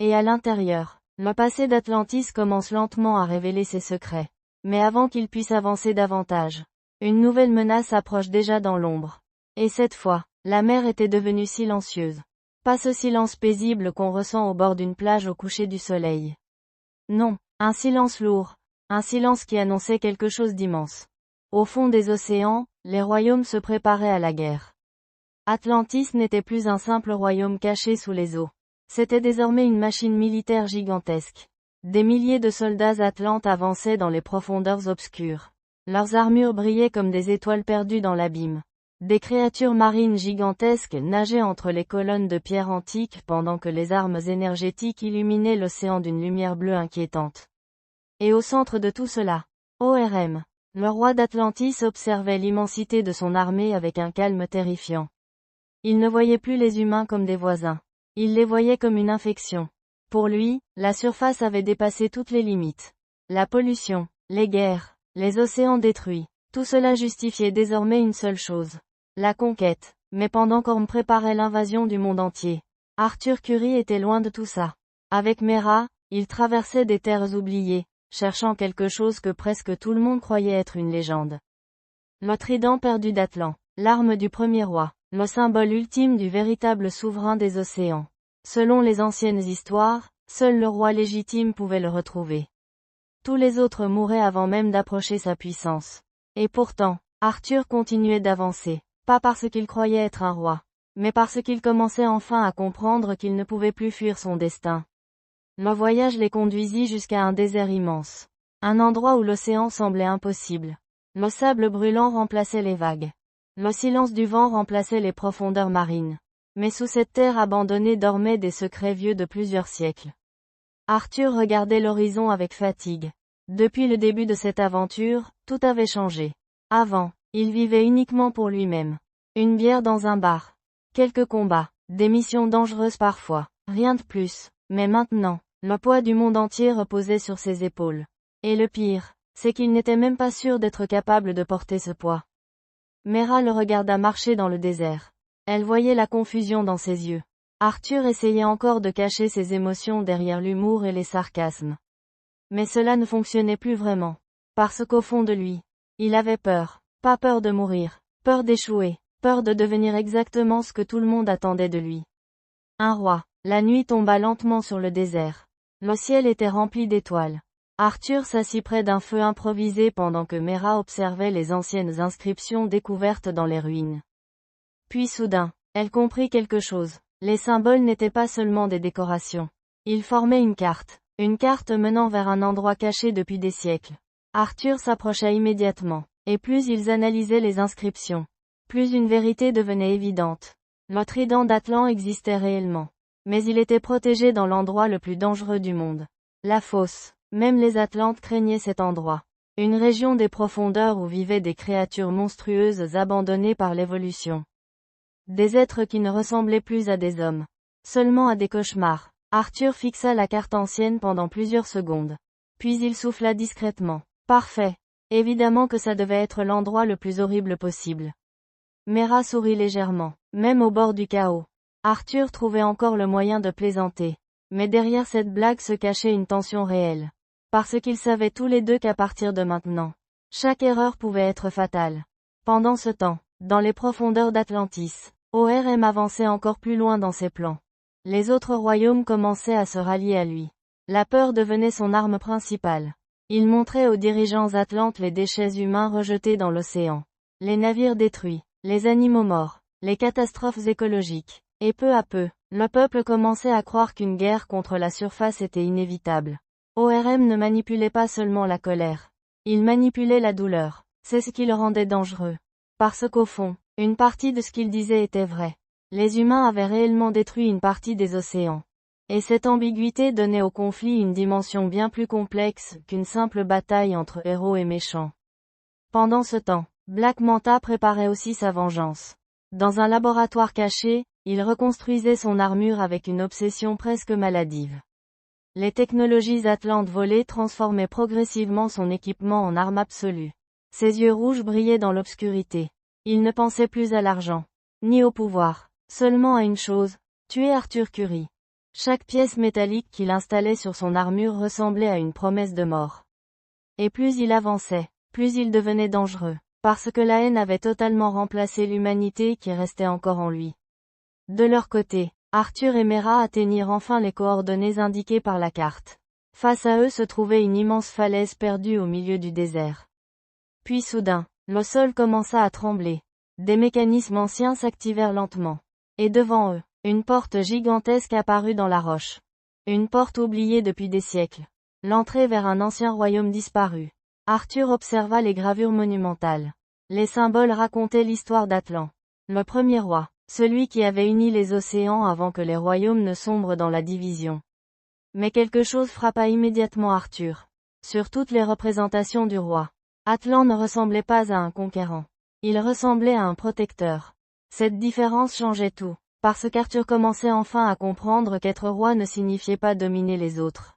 Et à l'intérieur, le passé d'Atlantis commence lentement à révéler ses secrets. Mais avant qu'il puisse avancer davantage, une nouvelle menace approche déjà dans l'ombre. Et cette fois, la mer était devenue silencieuse. Pas ce silence paisible qu'on ressent au bord d'une plage au coucher du soleil. Non, un silence lourd. Un silence qui annonçait quelque chose d'immense. Au fond des océans, les royaumes se préparaient à la guerre. Atlantis n'était plus un simple royaume caché sous les eaux. C'était désormais une machine militaire gigantesque. Des milliers de soldats atlantes avançaient dans les profondeurs obscures. Leurs armures brillaient comme des étoiles perdues dans l'abîme. Des créatures marines gigantesques nageaient entre les colonnes de pierre antiques pendant que les armes énergétiques illuminaient l'océan d'une lumière bleue inquiétante. Et au centre de tout cela, ORM, le roi d'Atlantis observait l'immensité de son armée avec un calme terrifiant. Il ne voyait plus les humains comme des voisins. Il les voyait comme une infection. Pour lui, la surface avait dépassé toutes les limites. La pollution, les guerres, les océans détruits, tout cela justifiait désormais une seule chose. La conquête. Mais pendant qu'Orm préparait l'invasion du monde entier, Arthur Curry était loin de tout ça. Avec Mera, il traversait des terres oubliées, cherchant quelque chose que presque tout le monde croyait être une légende. Le trident perdu d'Atlan, l'arme du premier roi, le symbole ultime du véritable souverain des océans. Selon les anciennes histoires, seul le roi légitime pouvait le retrouver. Tous les autres mouraient avant même d'approcher sa puissance. Et pourtant, Arthur continuait d'avancer, pas parce qu'il croyait être un roi, mais parce qu'il commençait enfin à comprendre qu'il ne pouvait plus fuir son destin. Le voyage les conduisit jusqu'à un désert immense. Un endroit où l'océan semblait impossible. Le sable brûlant remplaçait les vagues. Le silence du vent remplaçait les profondeurs marines. Mais sous cette terre abandonnée dormaient des secrets vieux de plusieurs siècles. Arthur regardait l'horizon avec fatigue. Depuis le début de cette aventure, tout avait changé. Avant, il vivait uniquement pour lui-même. Une bière dans un bar. Quelques combats. Des missions dangereuses parfois. Rien de plus. Mais maintenant, le poids du monde entier reposait sur ses épaules. Et le pire, c'est qu'il n'était même pas sûr d'être capable de porter ce poids. Mera le regarda marcher dans le désert. Elle voyait la confusion dans ses yeux. Arthur essayait encore de cacher ses émotions derrière l'humour et les sarcasmes. Mais cela ne fonctionnait plus vraiment. Parce qu'au fond de lui, il avait peur. Pas peur de mourir, peur d'échouer, peur de devenir exactement ce que tout le monde attendait de lui. Un roi. La nuit tomba lentement sur le désert. Le ciel était rempli d'étoiles. Arthur s'assit près d'un feu improvisé pendant que Mera observait les anciennes inscriptions découvertes dans les ruines. Puis soudain, elle comprit quelque chose. Les symboles n'étaient pas seulement des décorations. Ils formaient une carte menant vers un endroit caché depuis des siècles. Arthur s'approcha immédiatement, et plus ils analysaient les inscriptions, plus une vérité devenait évidente. Le trident d'Atlan existait réellement. Mais il était protégé dans l'endroit le plus dangereux du monde. La fosse. Même les Atlantes craignaient cet endroit. Une région des profondeurs où vivaient des créatures monstrueuses abandonnées par l'évolution. Des êtres qui ne ressemblaient plus à des hommes. Seulement à des cauchemars. Arthur fixa la carte ancienne pendant plusieurs secondes. Puis il souffla discrètement. Parfait. Évidemment que ça devait être l'endroit le plus horrible possible. Mera sourit légèrement. Même au bord du chaos. Arthur trouvait encore le moyen de plaisanter. Mais derrière cette blague se cachait une tension réelle. Parce qu'ils savaient tous les deux qu'à partir de maintenant, chaque erreur pouvait être fatale. Pendant ce temps, dans les profondeurs d'Atlantis, ORM avançait encore plus loin dans ses plans. Les autres royaumes commençaient à se rallier à lui. La peur devenait son arme principale. Il montrait aux dirigeants atlantes les déchets humains rejetés dans l'océan. Les navires détruits, les animaux morts, les catastrophes écologiques. Et peu à peu, le peuple commençait à croire qu'une guerre contre la surface était inévitable. ORM ne manipulait pas seulement la colère. Il manipulait la douleur. C'est ce qui le rendait dangereux. Parce qu'au fond, une partie de ce qu'il disait était vrai. Les humains avaient réellement détruit une partie des océans. Et cette ambiguïté donnait au conflit une dimension bien plus complexe qu'une simple bataille entre héros et méchants. Pendant ce temps, Black Manta préparait aussi sa vengeance. Dans un laboratoire caché, il reconstruisait son armure avec une obsession presque maladive. Les technologies Atlantes volées transformaient progressivement son équipement en arme absolue. Ses yeux rouges brillaient dans l'obscurité. Il ne pensait plus à l'argent, ni au pouvoir, seulement à une chose, tuer Arthur Curry. Chaque pièce métallique qu'il installait sur son armure ressemblait à une promesse de mort. Et plus il avançait, plus il devenait dangereux, parce que la haine avait totalement remplacé l'humanité qui restait encore en lui. De leur côté, Arthur et Mera atteignirent enfin les coordonnées indiquées par la carte. Face à eux se trouvait une immense falaise perdue au milieu du désert. Puis soudain, le sol commença à trembler. Des mécanismes anciens s'activèrent lentement. Et devant eux, une porte gigantesque apparut dans la roche. Une porte oubliée depuis des siècles. L'entrée vers un ancien royaume disparu. Arthur observa les gravures monumentales. Les symboles racontaient l'histoire d'Atlan. Le premier roi, celui qui avait uni les océans avant que les royaumes ne sombrent dans la division. Mais quelque chose frappa immédiatement Arthur. Sur toutes les représentations du roi, Atlan ne ressemblait pas à un conquérant. Il ressemblait à un protecteur. Cette différence changeait tout. Parce qu'Arthur commençait enfin à comprendre qu'être roi ne signifiait pas dominer les autres.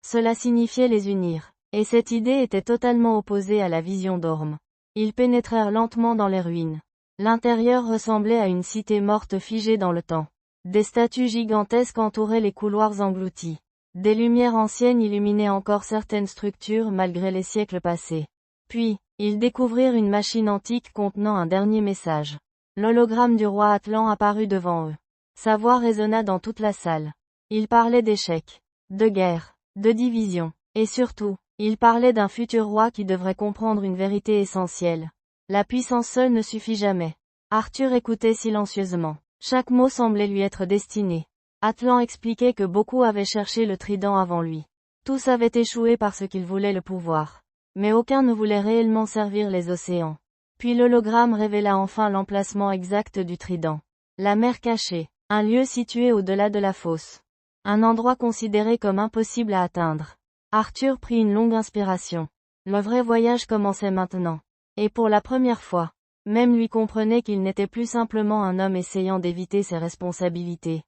Cela signifiait les unir. Et cette idée était totalement opposée à la vision d'Orm. Ils pénétrèrent lentement dans les ruines. L'intérieur ressemblait à une cité morte figée dans le temps. Des statues gigantesques entouraient les couloirs engloutis. Des lumières anciennes illuminaient encore certaines structures malgré les siècles passés. Puis, ils découvrirent une machine antique contenant un dernier message. L'hologramme du roi Atlan apparut devant eux. Sa voix résonna dans toute la salle. Il parlait d'échecs, de guerre, de division, et surtout, il parlait d'un futur roi qui devrait comprendre une vérité essentielle. La puissance seule ne suffit jamais. Arthur écoutait silencieusement. Chaque mot semblait lui être destiné. Atlan expliquait que beaucoup avaient cherché le trident avant lui. Tous avaient échoué parce qu'ils voulaient le pouvoir. Mais aucun ne voulait réellement servir les océans. Puis l'hologramme révéla enfin l'emplacement exact du trident. La mer cachée, un lieu situé au-delà de la fosse. Un endroit considéré comme impossible à atteindre. Arthur prit une longue inspiration. Le vrai voyage commençait maintenant. Et pour la première fois, même lui comprenait qu'il n'était plus simplement un homme essayant d'éviter ses responsabilités.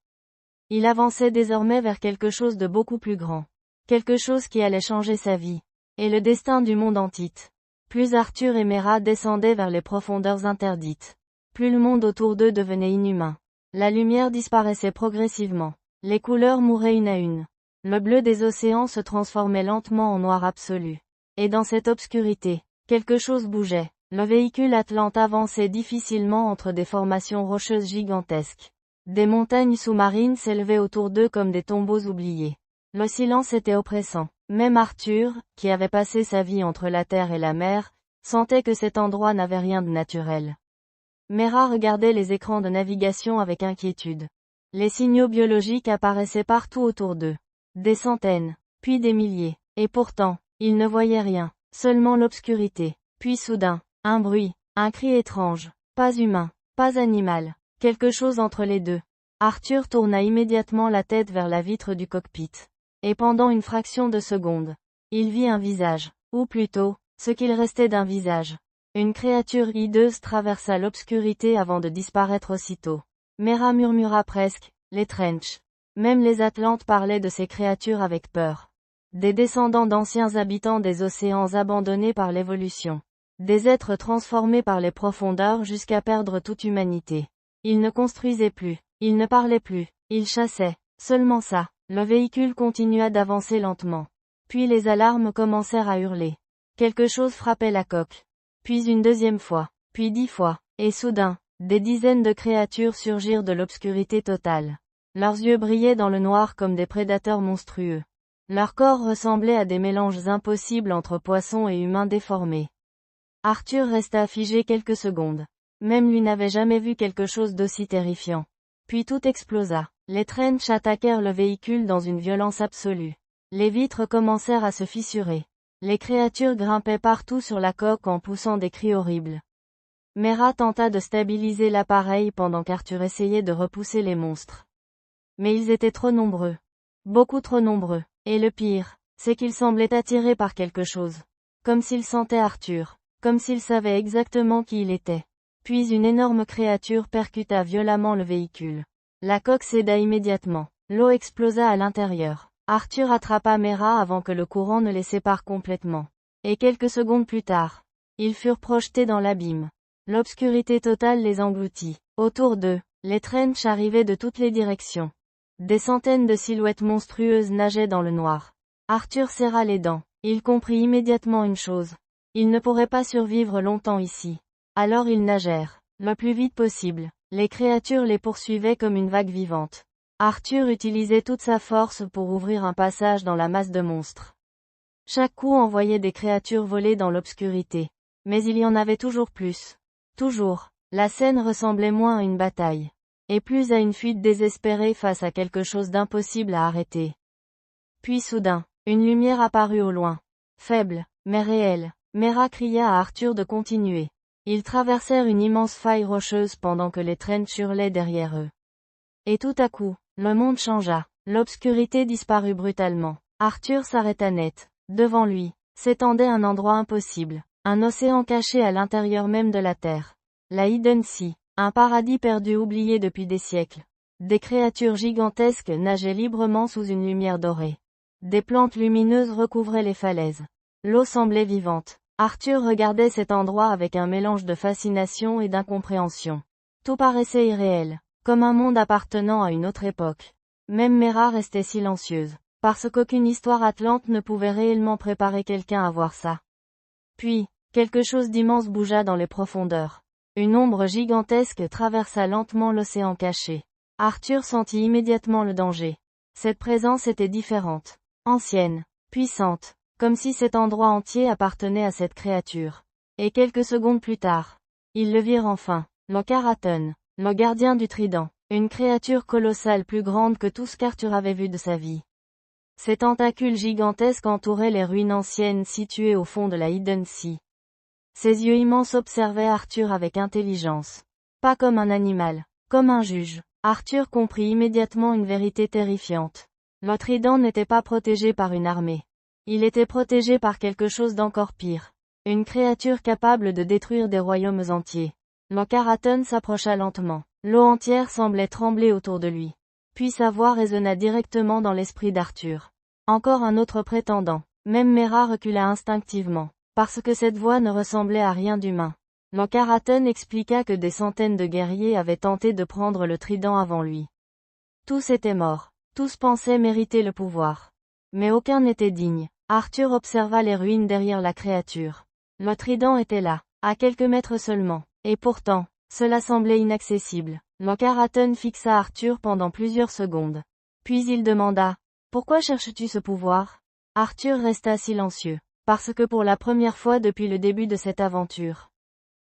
Il avançait désormais vers quelque chose de beaucoup plus grand. Quelque chose qui allait changer sa vie. Et le destin du monde entier. Plus Arthur et Mera descendaient vers les profondeurs interdites. Plus le monde autour d'eux devenait inhumain. La lumière disparaissait progressivement. Les couleurs mouraient une à une. Le bleu des océans se transformait lentement en noir absolu. Et dans cette obscurité, quelque chose bougeait. Le véhicule Atlante avançait difficilement entre des formations rocheuses gigantesques. Des montagnes sous-marines s'élevaient autour d'eux comme des tombeaux oubliés. Le silence était oppressant. Même Arthur, qui avait passé sa vie entre la terre et la mer, sentait que cet endroit n'avait rien de naturel. Mera regardait les écrans de navigation avec inquiétude. Les signaux biologiques apparaissaient partout autour d'eux. Des centaines, puis des milliers. Et pourtant, ils ne voyaient rien, seulement l'obscurité. Puis soudain, un bruit, un cri étrange. Pas humain, pas animal, quelque chose entre les deux. Arthur tourna immédiatement la tête vers la vitre du cockpit. Et pendant une fraction de seconde, il vit un visage, ou plutôt, ce qu'il restait d'un visage. Une créature hideuse traversa l'obscurité avant de disparaître aussitôt. Mera murmura presque, les Trench. Même les Atlantes parlaient de ces créatures avec peur. Des descendants d'anciens habitants des océans abandonnés par l'évolution. Des êtres transformés par les profondeurs jusqu'à perdre toute humanité. Ils ne construisaient plus, ils ne parlaient plus, ils chassaient, seulement ça. Le véhicule continua d'avancer lentement. Puis les alarmes commencèrent à hurler. Quelque chose frappait la coque. Puis une deuxième fois, puis 10 fois, et soudain, des dizaines de créatures surgirent de l'obscurité totale. Leurs yeux brillaient dans le noir comme des prédateurs monstrueux. Leur corps ressemblait à des mélanges impossibles entre poissons et humains déformés. Arthur resta figé quelques secondes. Même lui n'avait jamais vu quelque chose d'aussi terrifiant. Puis tout explosa. Les Trench attaquèrent le véhicule dans une violence absolue. Les vitres commencèrent à se fissurer. Les créatures grimpaient partout sur la coque en poussant des cris horribles. Mera tenta de stabiliser l'appareil pendant qu'Arthur essayait de repousser les monstres. Mais ils étaient trop nombreux. Beaucoup trop nombreux. Et le pire, c'est qu'ils semblaient attirés par quelque chose. Comme s'ils sentaient Arthur. Comme s'ils savaient exactement qui il était. Puis une énorme créature percuta violemment le véhicule. La coque céda immédiatement. L'eau explosa à l'intérieur. Arthur attrapa Mera avant que le courant ne les sépare complètement. Et quelques secondes plus tard, ils furent projetés dans l'abîme. L'obscurité totale les engloutit. Autour d'eux, les trenches arrivaient de toutes les directions. Des centaines de silhouettes monstrueuses nageaient dans le noir. Arthur serra les dents. Il comprit immédiatement une chose. Ils ne pourraient pas survivre longtemps ici. Alors ils nagèrent, le plus vite possible. Les créatures les poursuivaient comme une vague vivante. Arthur utilisait toute sa force pour ouvrir un passage dans la masse de monstres. Chaque coup envoyait des créatures voler dans l'obscurité. Mais il y en avait toujours plus. Toujours. La scène ressemblait moins à une bataille. Et plus à une fuite désespérée face à quelque chose d'impossible à arrêter. Puis soudain, une lumière apparut au loin. Faible, mais réelle. Mera cria à Arthur de continuer. Ils traversèrent une immense faille rocheuse pendant que les trenches hurlaient derrière eux. Et tout à coup, le monde changea. L'obscurité disparut brutalement. Arthur s'arrêta net. Devant lui, s'étendait un endroit impossible. Un océan caché à l'intérieur même de la Terre. La Hidden Sea. Un paradis perdu oublié depuis des siècles. Des créatures gigantesques nageaient librement sous une lumière dorée. Des plantes lumineuses recouvraient les falaises. L'eau semblait vivante. Arthur regardait cet endroit avec un mélange de fascination et d'incompréhension. Tout paraissait irréel, comme un monde appartenant à une autre époque. Même Mera restait silencieuse, parce qu'aucune histoire atlante ne pouvait réellement préparer quelqu'un à voir ça. Puis, quelque chose d'immense bougea dans les profondeurs. Une ombre gigantesque traversa lentement l'océan caché. Arthur sentit immédiatement le danger. Cette présence était différente, ancienne, puissante. Comme si cet endroit entier appartenait à cette créature. Et quelques secondes plus tard, ils le virent enfin, Locharaton, le gardien du trident, une créature colossale plus grande que tout ce qu'Arthur avait vu de sa vie. Ses tentacules gigantesques entouraient les ruines anciennes situées au fond de la Hidden Sea. Ses yeux immenses observaient Arthur avec intelligence. Pas comme un animal, comme un juge. Arthur comprit immédiatement une vérité terrifiante. Le trident n'était pas protégé par une armée. Il était protégé par quelque chose d'encore pire. Une créature capable de détruire des royaumes entiers. Locharaton s'approcha lentement. L'eau entière semblait trembler autour de lui. Puis sa voix résonna directement dans l'esprit d'Arthur. Encore un autre prétendant. Même Mera recula instinctivement. Parce que cette voix ne ressemblait à rien d'humain. Locharaton expliqua que des centaines de guerriers avaient tenté de prendre le trident avant lui. Tous étaient morts. Tous pensaient mériter le pouvoir. Mais aucun n'était digne. Arthur observa les ruines derrière la créature. Le trident était là, à quelques mètres seulement. Et pourtant, cela semblait inaccessible. Locharaton fixa Arthur pendant plusieurs secondes. Puis il demanda, « Pourquoi cherches-tu ce pouvoir ?» Arthur resta silencieux. Parce que pour la première fois depuis le début de cette aventure,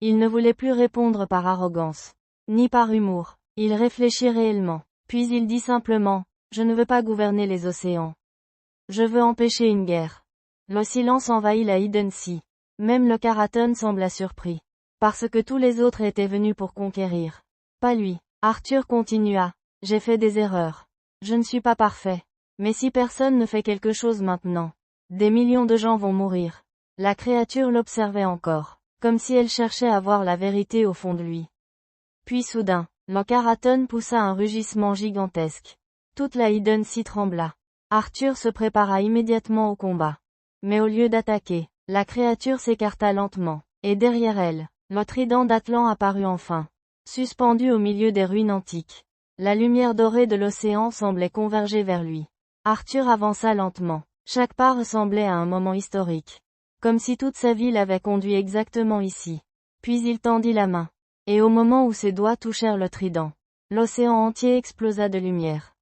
il ne voulait plus répondre par arrogance. Ni par humour. Il réfléchit réellement. Puis il dit simplement, « Je ne veux pas gouverner les océans. Je veux empêcher une guerre. » Le silence envahit la Hidden Sea. Même Locharaton sembla surpris. Parce que tous les autres étaient venus pour conquérir. Pas lui. Arthur continua. J'ai fait des erreurs. Je ne suis pas parfait. Mais si personne ne fait quelque chose maintenant, des millions de gens vont mourir. La créature l'observait encore. Comme si elle cherchait à voir la vérité au fond de lui. Puis soudain, Locharaton poussa un rugissement gigantesque. Toute la Hidden Sea trembla. Arthur se prépara immédiatement au combat. Mais au lieu d'attaquer, la créature s'écarta lentement, et derrière elle, le trident d'Atlan apparut enfin. Suspendu au milieu des ruines antiques. La lumière dorée de l'océan semblait converger vers lui. Arthur avança lentement. Chaque pas ressemblait à un moment historique. Comme si toute sa vie l'avait conduit exactement ici. Puis il tendit la main. Et au moment où ses doigts touchèrent le trident, l'océan entier explosa de lumière.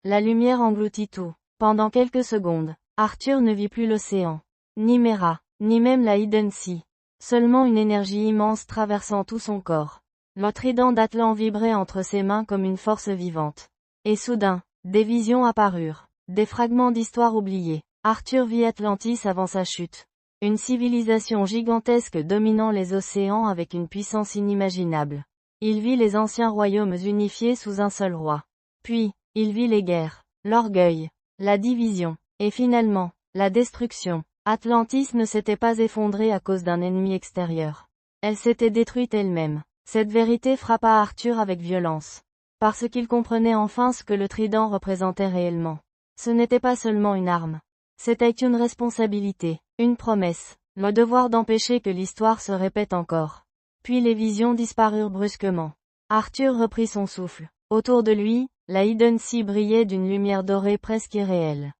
La lumière engloutit tout. Pendant quelques secondes, Arthur ne vit plus l'océan, ni Mera, ni même la Hidden Sea. Seulement une énergie immense traversant tout son corps. Le trident d'Atlan vibrait entre ses mains comme une force vivante. Et soudain, des visions apparurent. Des fragments d'histoire oubliés. Arthur vit Atlantis avant sa chute. Une civilisation gigantesque dominant les océans avec une puissance inimaginable. Il vit les anciens royaumes unifiés sous un seul roi. Puis, il vit les guerres, l'orgueil, la division, et finalement, la destruction. Atlantis ne s'était pas effondrée à cause d'un ennemi extérieur. Elle s'était détruite elle-même. Cette vérité frappa Arthur avec violence. Parce qu'il comprenait enfin ce que le trident représentait réellement. Ce n'était pas seulement une arme. C'était une responsabilité, une promesse, le devoir d'empêcher que l'histoire se répète encore. Puis les visions disparurent brusquement. Arthur reprit son souffle. Autour de lui, la Hidden Sea brillait d'une lumière dorée presque irréelle.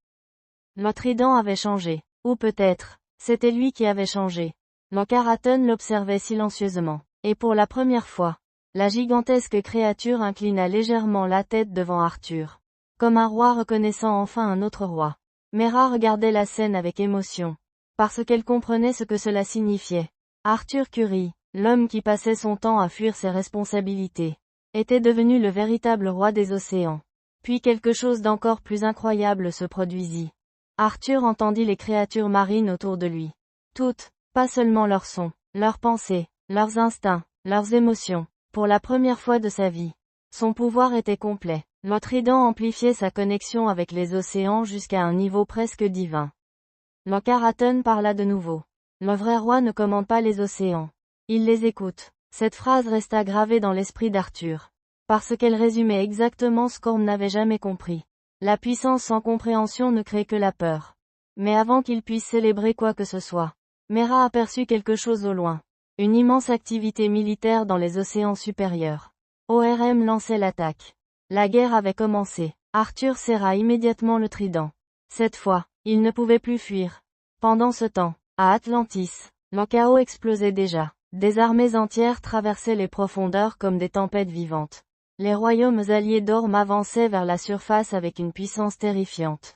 Le trident avait changé. Ou peut-être, c'était lui qui avait changé. Loch-Araton l'observait silencieusement. Et pour la première fois, la gigantesque créature inclina légèrement la tête devant Arthur. Comme un roi reconnaissant enfin un autre roi. Mera regardait la scène avec émotion. Parce qu'elle comprenait ce que cela signifiait. Arthur Curry, l'homme qui passait son temps à fuir ses responsabilités, était devenu le véritable roi des océans. Puis quelque chose d'encore plus incroyable se produisit. Arthur entendit les créatures marines autour de lui. Toutes, pas seulement leurs sons, leurs pensées, leurs instincts, leurs émotions. Pour la première fois de sa vie, son pouvoir était complet. Le trident amplifiait sa connexion avec les océans jusqu'à un niveau presque divin. Loch-Araton parla de nouveau. Le vrai roi ne commande pas les océans. Il les écoute. Cette phrase resta gravée dans l'esprit d'Arthur. Parce qu'elle résumait exactement ce qu'Orm n'avait jamais compris. La puissance sans compréhension ne crée que la peur. Mais avant qu'il puisse célébrer quoi que ce soit, Mera aperçut quelque chose au loin. Une immense activité militaire dans les océans supérieurs. ORM lançait l'attaque. La guerre avait commencé. Arthur serra immédiatement le trident. Cette fois, il ne pouvait plus fuir. Pendant ce temps, à Atlantis, le chaos explosait déjà. Des armées entières traversaient les profondeurs comme des tempêtes vivantes. Les royaumes alliés d'Orm avançaient vers la surface avec une puissance terrifiante.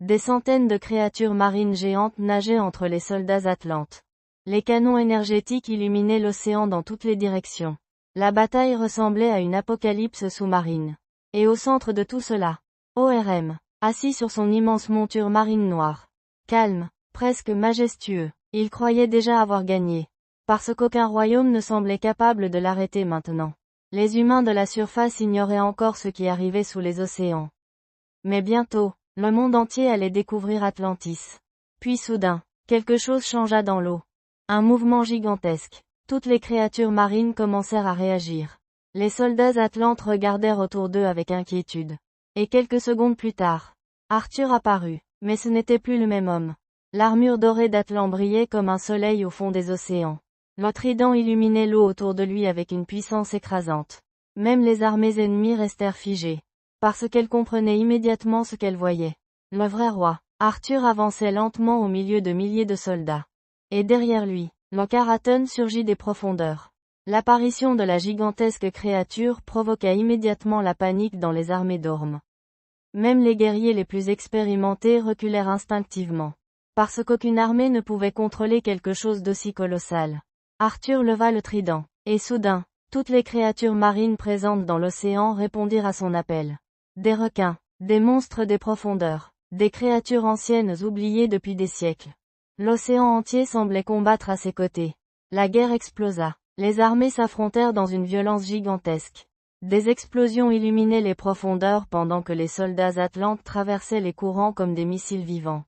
Des centaines de créatures marines géantes nageaient entre les soldats atlantes. Les canons énergétiques illuminaient l'océan dans toutes les directions. La bataille ressemblait à une apocalypse sous-marine. Et au centre de tout cela, ORM, assis sur son immense monture marine noire. Calme, presque majestueux, il croyait déjà avoir gagné. Parce qu'aucun royaume ne semblait capable de l'arrêter maintenant. Les humains de la surface ignoraient encore ce qui arrivait sous les océans. Mais bientôt, le monde entier allait découvrir Atlantis. Puis soudain, quelque chose changea dans l'eau. Un mouvement gigantesque. Toutes les créatures marines commencèrent à réagir. Les soldats atlantes regardèrent autour d'eux avec inquiétude. Et quelques secondes plus tard, Arthur apparut. Mais ce n'était plus le même homme. L'armure dorée d'Atlan brillait comme un soleil au fond des océans. Le trident illuminait l'eau autour de lui avec une puissance écrasante. Même les armées ennemies restèrent figées. Parce qu'elles comprenaient immédiatement ce qu'elles voyaient. Le vrai roi, Arthur avançait lentement au milieu de milliers de soldats. Et derrière lui, Loch-Araton surgit des profondeurs. L'apparition de la gigantesque créature provoqua immédiatement la panique dans les armées d'Orm. Même les guerriers les plus expérimentés reculèrent instinctivement. Parce qu'aucune armée ne pouvait contrôler quelque chose d'aussi colossal. Arthur leva le trident. Et soudain, toutes les créatures marines présentes dans l'océan répondirent à son appel. Des requins, des monstres des profondeurs, des créatures anciennes oubliées depuis des siècles. L'océan entier semblait combattre à ses côtés. La guerre explosa. Les armées s'affrontèrent dans une violence gigantesque. Des explosions illuminaient les profondeurs pendant que les soldats atlantes traversaient les courants comme des missiles vivants.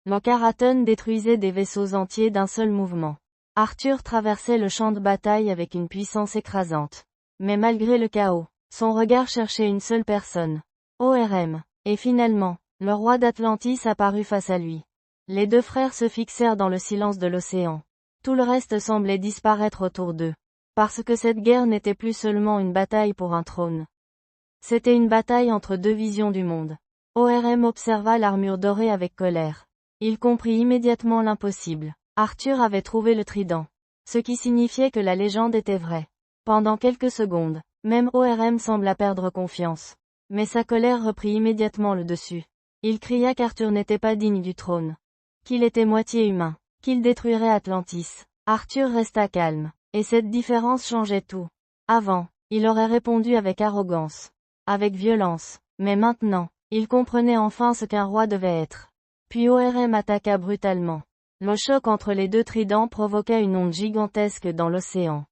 Loch-Araton détruisait des vaisseaux entiers d'un seul mouvement. Arthur traversait le champ de bataille avec une puissance écrasante. Mais malgré le chaos, son regard cherchait une seule personne. ORM. Et finalement, le roi d'Atlantis apparut face à lui. Les deux frères se fixèrent dans le silence de l'océan. Tout le reste semblait disparaître autour d'eux. Parce que cette guerre n'était plus seulement une bataille pour un trône. C'était une bataille entre deux visions du monde. ORM observa l'armure dorée avec colère. Il comprit immédiatement l'impossible. Arthur avait trouvé le trident. Ce qui signifiait que la légende était vraie. Pendant quelques secondes, même ORM sembla perdre confiance. Mais sa colère reprit immédiatement le dessus. Il cria qu'Arthur n'était pas digne du trône. Qu'il était moitié humain. Qu'il détruirait Atlantis. Arthur resta calme. Et cette différence changeait tout. Avant, il aurait répondu avec arrogance. Avec violence. Mais maintenant, il comprenait enfin ce qu'un roi devait être. Puis ORM attaqua brutalement. Le choc entre les deux tridents provoqua une onde gigantesque dans l'océan.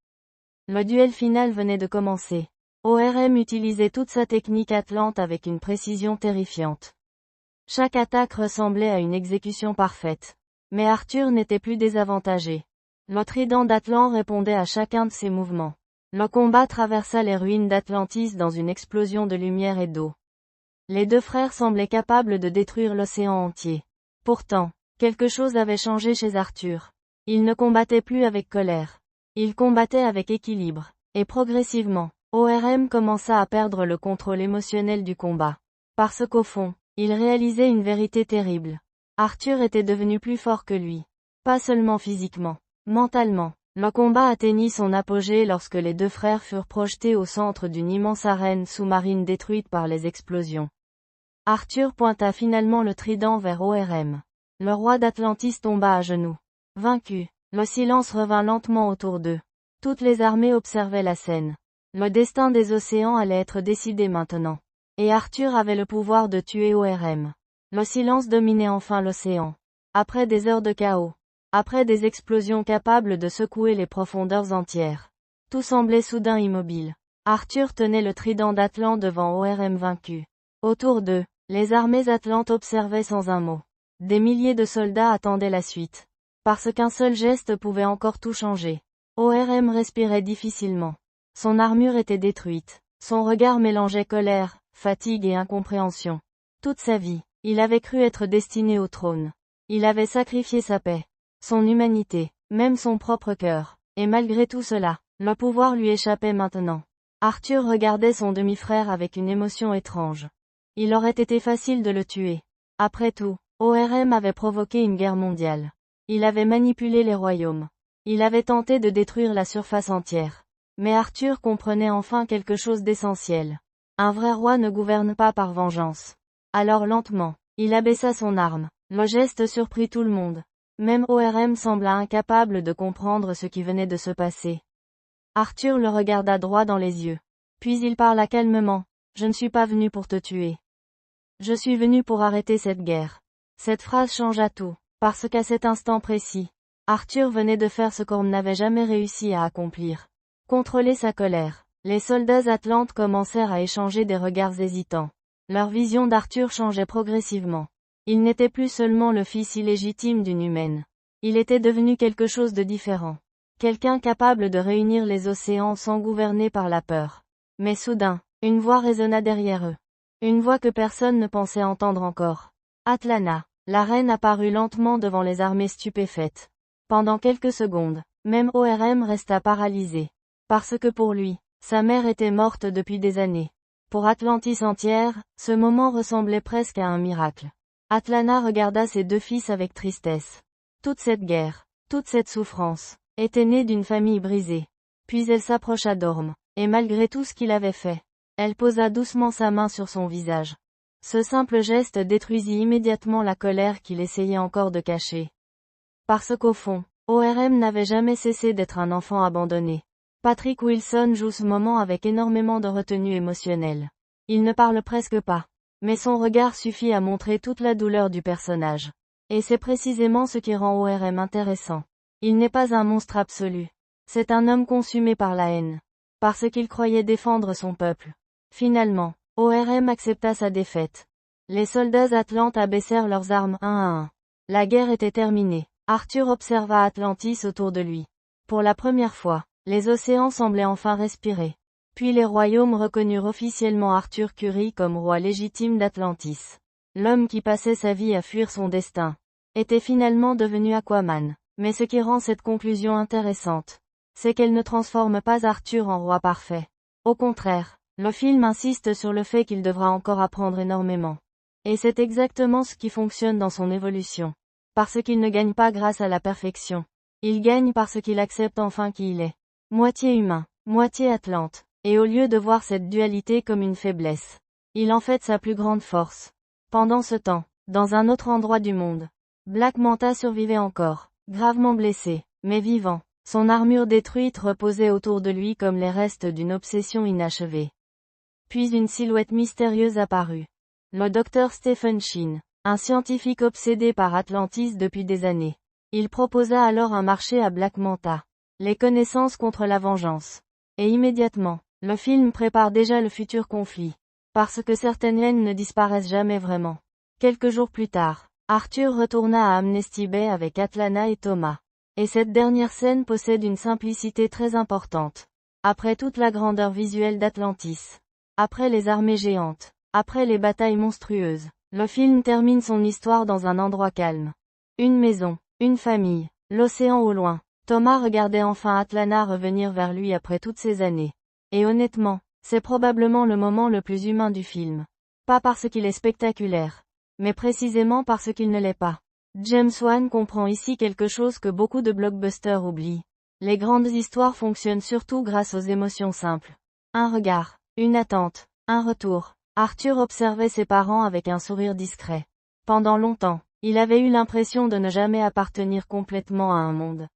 Le duel final venait de commencer. ORM utilisait toute sa technique atlante avec une précision terrifiante. Chaque attaque ressemblait à une exécution parfaite. Mais Arthur n'était plus désavantagé. Le trident d'Atlan répondait à chacun de ses mouvements. Le combat traversa les ruines d'Atlantis dans une explosion de lumière et d'eau. Les deux frères semblaient capables de détruire l'océan entier. Pourtant, quelque chose avait changé chez Arthur. Il ne combattait plus avec colère. Il combattait avec équilibre. Et progressivement, ORM commença à perdre le contrôle émotionnel du combat. Parce qu'au fond, il réalisait une vérité terrible. Arthur était devenu plus fort que lui. Pas seulement physiquement, mentalement. Le combat atteignit son apogée lorsque les deux frères furent projetés au centre d'une immense arène sous-marine détruite par les explosions. Arthur pointa finalement le trident vers ORM. Le roi d'Atlantis tomba à genoux. Vaincu, le silence revint lentement autour d'eux. Toutes les armées observaient la scène. Le destin des océans allait être décidé maintenant. Et Arthur avait le pouvoir de tuer ORM. Le silence dominait enfin l'océan. Après des heures de chaos. Après des explosions capables de secouer les profondeurs entières. Tout semblait soudain immobile. Arthur tenait le trident d'Atlan devant ORM vaincu. Autour d'eux, les armées atlantes observaient sans un mot. Des milliers de soldats attendaient la suite. Parce qu'un seul geste pouvait encore tout changer. ORM respirait difficilement. Son armure était détruite. Son regard mélangeait colère, fatigue et incompréhension. Toute sa vie, il avait cru être destiné au trône. Il avait sacrifié sa paix, son humanité, même son propre cœur. Et malgré tout cela, le pouvoir lui échappait maintenant. Arthur regardait son demi-frère avec une émotion étrange. Il aurait été facile de le tuer. Après tout, ORM avait provoqué une guerre mondiale. Il avait manipulé les royaumes. Il avait tenté de détruire la surface entière. Mais Arthur comprenait enfin quelque chose d'essentiel. Un vrai roi ne gouverne pas par vengeance. Alors lentement, il abaissa son arme. Le geste surprit tout le monde. Même ORM sembla incapable de comprendre ce qui venait de se passer. Arthur le regarda droit dans les yeux. Puis il parla calmement. Je ne suis pas venu pour te tuer. Je suis venu pour arrêter cette guerre. Cette phrase changea tout. Parce qu'à cet instant précis, Arthur venait de faire ce qu'on n'avait jamais réussi à accomplir. Contrôler sa colère. Les soldats atlantes commencèrent à échanger des regards hésitants. Leur vision d'Arthur changeait progressivement. Il n'était plus seulement le fils illégitime d'une humaine. Il était devenu quelque chose de différent. Quelqu'un capable de réunir les océans sans gouverner par la peur. Mais soudain, une voix résonna derrière eux. Une voix que personne ne pensait entendre encore. Atlana, la reine apparut lentement devant les armées stupéfaites. Pendant quelques secondes, même ORM resta paralysé. Parce que pour lui, sa mère était morte depuis des années. Pour Atlantis entière, ce moment ressemblait presque à un miracle. Atlana regarda ses deux fils avec tristesse. Toute cette guerre, toute cette souffrance, était née d'une famille brisée. Puis elle s'approcha d'Orm, et malgré tout ce qu'il avait fait, elle posa doucement sa main sur son visage. Ce simple geste détruisit immédiatement la colère qu'il essayait encore de cacher. Parce qu'au fond, ORM n'avait jamais cessé d'être un enfant abandonné. Patrick Wilson joue ce moment avec énormément de retenue émotionnelle. Il ne parle presque pas. Mais son regard suffit à montrer toute la douleur du personnage. Et c'est précisément ce qui rend ORM intéressant. Il n'est pas un monstre absolu. C'est un homme consumé par la haine. Parce qu'il croyait défendre son peuple. Finalement, ORM accepta sa défaite. Les soldats atlantes abaissèrent leurs armes un à un. La guerre était terminée. Arthur observa Atlantis autour de lui. Pour la première fois, les océans semblaient enfin respirer. Puis les royaumes reconnurent officiellement Arthur Curry comme roi légitime d'Atlantis. L'homme qui passait sa vie à fuir son destin était finalement devenu Aquaman. Mais ce qui rend cette conclusion intéressante, c'est qu'elle ne transforme pas Arthur en roi parfait. Au contraire, le film insiste sur le fait qu'il devra encore apprendre énormément. Et c'est exactement ce qui fonctionne dans son évolution. Parce qu'il ne gagne pas grâce à la perfection. Il gagne parce qu'il accepte enfin qui il est. Moitié humain, moitié Atlante. Et au lieu de voir cette dualité comme une faiblesse, il en fait sa plus grande force. Pendant ce temps, dans un autre endroit du monde, Black Manta survivait encore, gravement blessé, mais vivant. Son armure détruite reposait autour de lui comme les restes d'une obsession inachevée. Puis une silhouette mystérieuse apparut. Le docteur Stephen Shin. un scientifique obsédé par Atlantis depuis des années. Il proposa alors un marché à Black Manta. Les connaissances contre la vengeance. Et immédiatement, le film prépare déjà le futur conflit. Parce que certaines haines ne disparaissent jamais vraiment. Quelques jours plus tard, Arthur retourna à Amnesty Bay avec Atlana et Thomas. Et cette dernière scène possède une simplicité très importante. Après toute la grandeur visuelle d'Atlantis. Après les armées géantes. Après les batailles monstrueuses. Le film termine son histoire dans un endroit calme. Une maison. Une famille. L'océan au loin. Thomas regardait enfin Atlana revenir vers lui après toutes ces années. Et honnêtement, c'est probablement le moment le plus humain du film. Pas parce qu'il est spectaculaire, mais précisément parce qu'il ne l'est pas. James Wan comprend ici quelque chose que beaucoup de blockbusters oublient. Les grandes histoires fonctionnent surtout grâce aux émotions simples. Un regard, une attente, un retour. Arthur observait ses parents avec un sourire discret. Pendant longtemps, il avait eu l'impression de ne jamais appartenir complètement à un monde.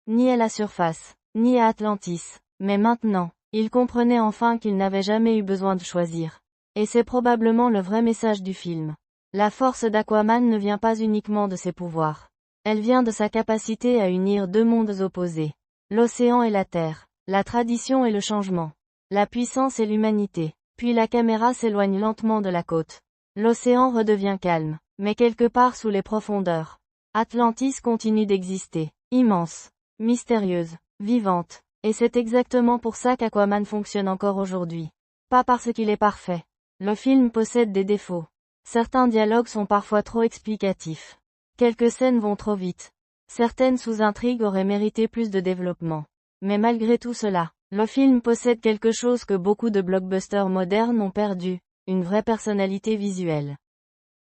Ni à la surface, ni à Atlantis. Mais maintenant, il comprenait enfin qu'il n'avait jamais eu besoin de choisir. Et c'est probablement le vrai message du film. La force d'Aquaman ne vient pas uniquement de ses pouvoirs. Elle vient de sa capacité à unir deux mondes opposés. L'océan et la terre. La tradition et le changement. La puissance et l'humanité. Puis la caméra s'éloigne lentement de la côte. L'océan redevient calme, mais quelque part sous les profondeurs. Atlantis continue d'exister. Immense. Mystérieuse. Vivante. Et c'est exactement pour ça qu'Aquaman fonctionne encore aujourd'hui. Pas parce qu'il est parfait. Le film possède des défauts. Certains dialogues sont parfois trop explicatifs. Quelques scènes vont trop vite. Certaines sous-intrigues auraient mérité plus de développement. Mais malgré tout cela, le film possède quelque chose que beaucoup de blockbusters modernes ont perdu, une vraie personnalité visuelle.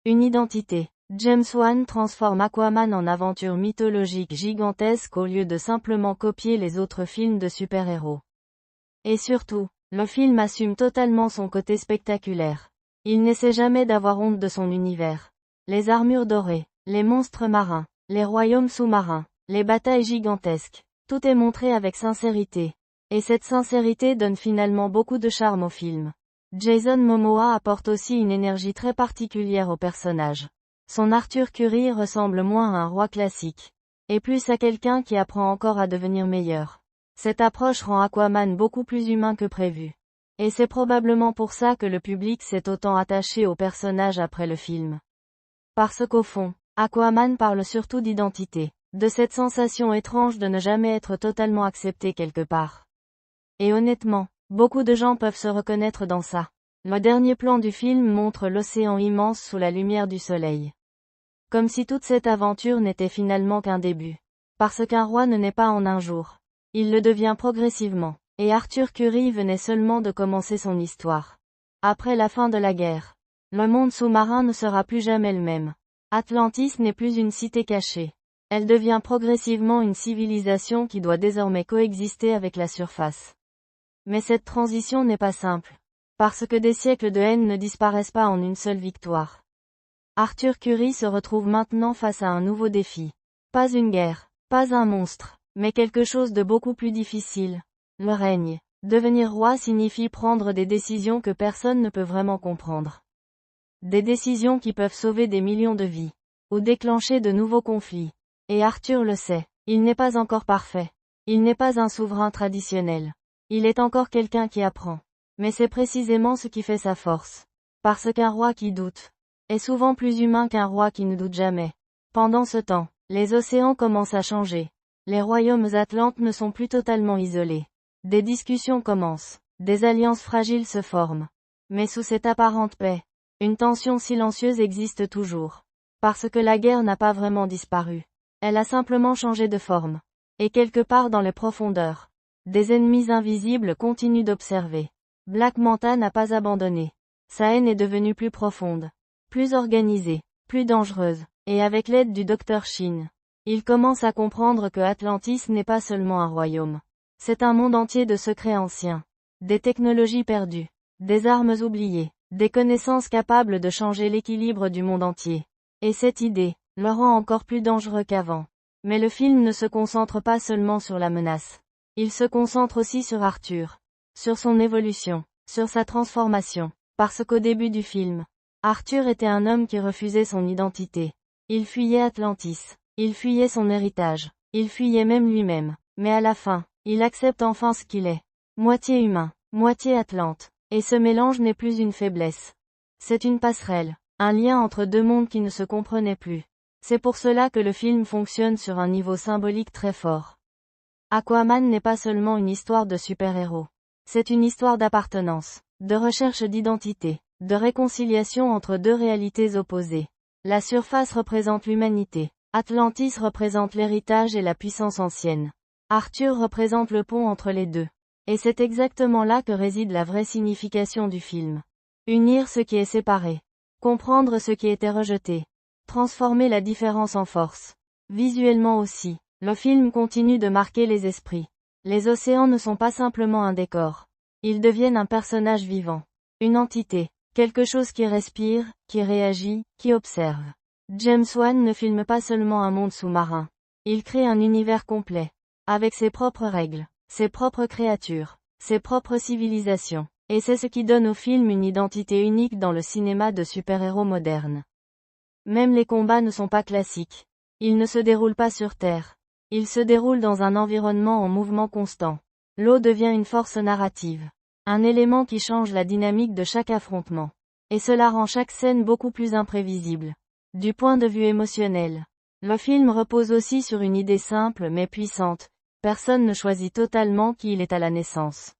Une identité. James Wan transforme Aquaman en aventure mythologique gigantesque au lieu de simplement copier les autres films de super-héros. Et surtout, le film assume totalement son côté spectaculaire. Il n'essaie jamais d'avoir honte de son univers. Les armures dorées, les monstres marins, les royaumes sous-marins, les batailles gigantesques, tout est montré avec sincérité. Et cette sincérité donne finalement beaucoup de charme au film. Jason Momoa apporte aussi une énergie très particulière au personnage. Son Arthur Curry ressemble moins à un roi classique, et plus à quelqu'un qui apprend encore à devenir meilleur. Cette approche rend Aquaman beaucoup plus humain que prévu. Et c'est probablement pour ça que le public s'est autant attaché au personnage après le film. Parce qu'au fond, Aquaman parle surtout d'identité, de cette sensation étrange de ne jamais être totalement accepté quelque part. Et honnêtement, beaucoup de gens peuvent se reconnaître dans ça. Le dernier plan du film montre l'océan immense sous la lumière du soleil. Comme si toute cette aventure n'était finalement qu'un début. Parce qu'un roi ne naît pas en un jour. Il le devient progressivement. Et Arthur Curry venait seulement de commencer son histoire. Après la fin de la guerre, le monde sous-marin ne sera plus jamais le même. Atlantis n'est plus une cité cachée. Elle devient progressivement une civilisation qui doit désormais coexister avec la surface. Mais cette transition n'est pas simple. Parce que des siècles de haine ne disparaissent pas en une seule victoire. Arthur Curry se retrouve maintenant face à un nouveau défi. Pas une guerre, pas un monstre, mais quelque chose de beaucoup plus difficile. Le règne. Devenir roi signifie prendre des décisions que personne ne peut vraiment comprendre. Des décisions qui peuvent sauver des millions de vies. Ou déclencher de nouveaux conflits. Et Arthur le sait. Il n'est pas encore parfait. Il n'est pas un souverain traditionnel. Il est encore quelqu'un qui apprend. Mais c'est précisément ce qui fait sa force. Parce qu'un roi qui doute est souvent plus humain qu'un roi qui ne doute jamais. Pendant ce temps, les océans commencent à changer. Les royaumes atlantes ne sont plus totalement isolés. Des discussions commencent. Des alliances fragiles se forment. Mais sous cette apparente paix, une tension silencieuse existe toujours. Parce que la guerre n'a pas vraiment disparu. Elle a simplement changé de forme. Et quelque part dans les profondeurs, des ennemis invisibles continuent d'observer. Black Manta n'a pas abandonné. Sa haine est devenue plus profonde, plus organisée, plus dangereuse. Et avec l'aide du Dr. Shin, il commence à comprendre que Atlantis n'est pas seulement un royaume. C'est un monde entier de secrets anciens. Des technologies perdues. Des armes oubliées. Des connaissances capables de changer l'équilibre du monde entier. Et cette idée le rend encore plus dangereux qu'avant. Mais le film ne se concentre pas seulement sur la menace. Il se concentre aussi sur Arthur. Sur son évolution. Sur sa transformation. Parce qu'au début du film, Arthur était un homme qui refusait son identité. Il fuyait Atlantis. Il fuyait son héritage. Il fuyait même lui-même. Mais à la fin, il accepte enfin ce qu'il est. Moitié humain, moitié Atlante. Et ce mélange n'est plus une faiblesse. C'est une passerelle. Un lien entre deux mondes qui ne se comprenaient plus. C'est pour cela que le film fonctionne sur un niveau symbolique très fort. Aquaman n'est pas seulement une histoire de super-héros. C'est une histoire d'appartenance, de recherche d'identité, de réconciliation entre deux réalités opposées. La surface représente l'humanité. Atlantis représente l'héritage et la puissance ancienne. Arthur représente le pont entre les deux. Et c'est exactement là que réside la vraie signification du film. Unir ce qui est séparé. Comprendre ce qui était rejeté. Transformer la différence en force. Visuellement aussi, le film continue de marquer les esprits. Les océans ne sont pas simplement un décor. Ils deviennent un personnage vivant. Une entité. Quelque chose qui respire, qui réagit, qui observe. James Wan ne filme pas seulement un monde sous-marin. Il crée un univers complet. Avec ses propres règles, ses propres créatures, ses propres civilisations. Et c'est ce qui donne au film une identité unique dans le cinéma de super-héros moderne. Même les combats ne sont pas classiques. Ils ne se déroulent pas sur Terre. Ils se déroulent dans un environnement en mouvement constant. L'eau devient une force narrative. Un élément qui change la dynamique de chaque affrontement. Et cela rend chaque scène beaucoup plus imprévisible. Du point de vue émotionnel, le film repose aussi sur une idée simple mais puissante. Personne ne choisit totalement qui il est à la naissance.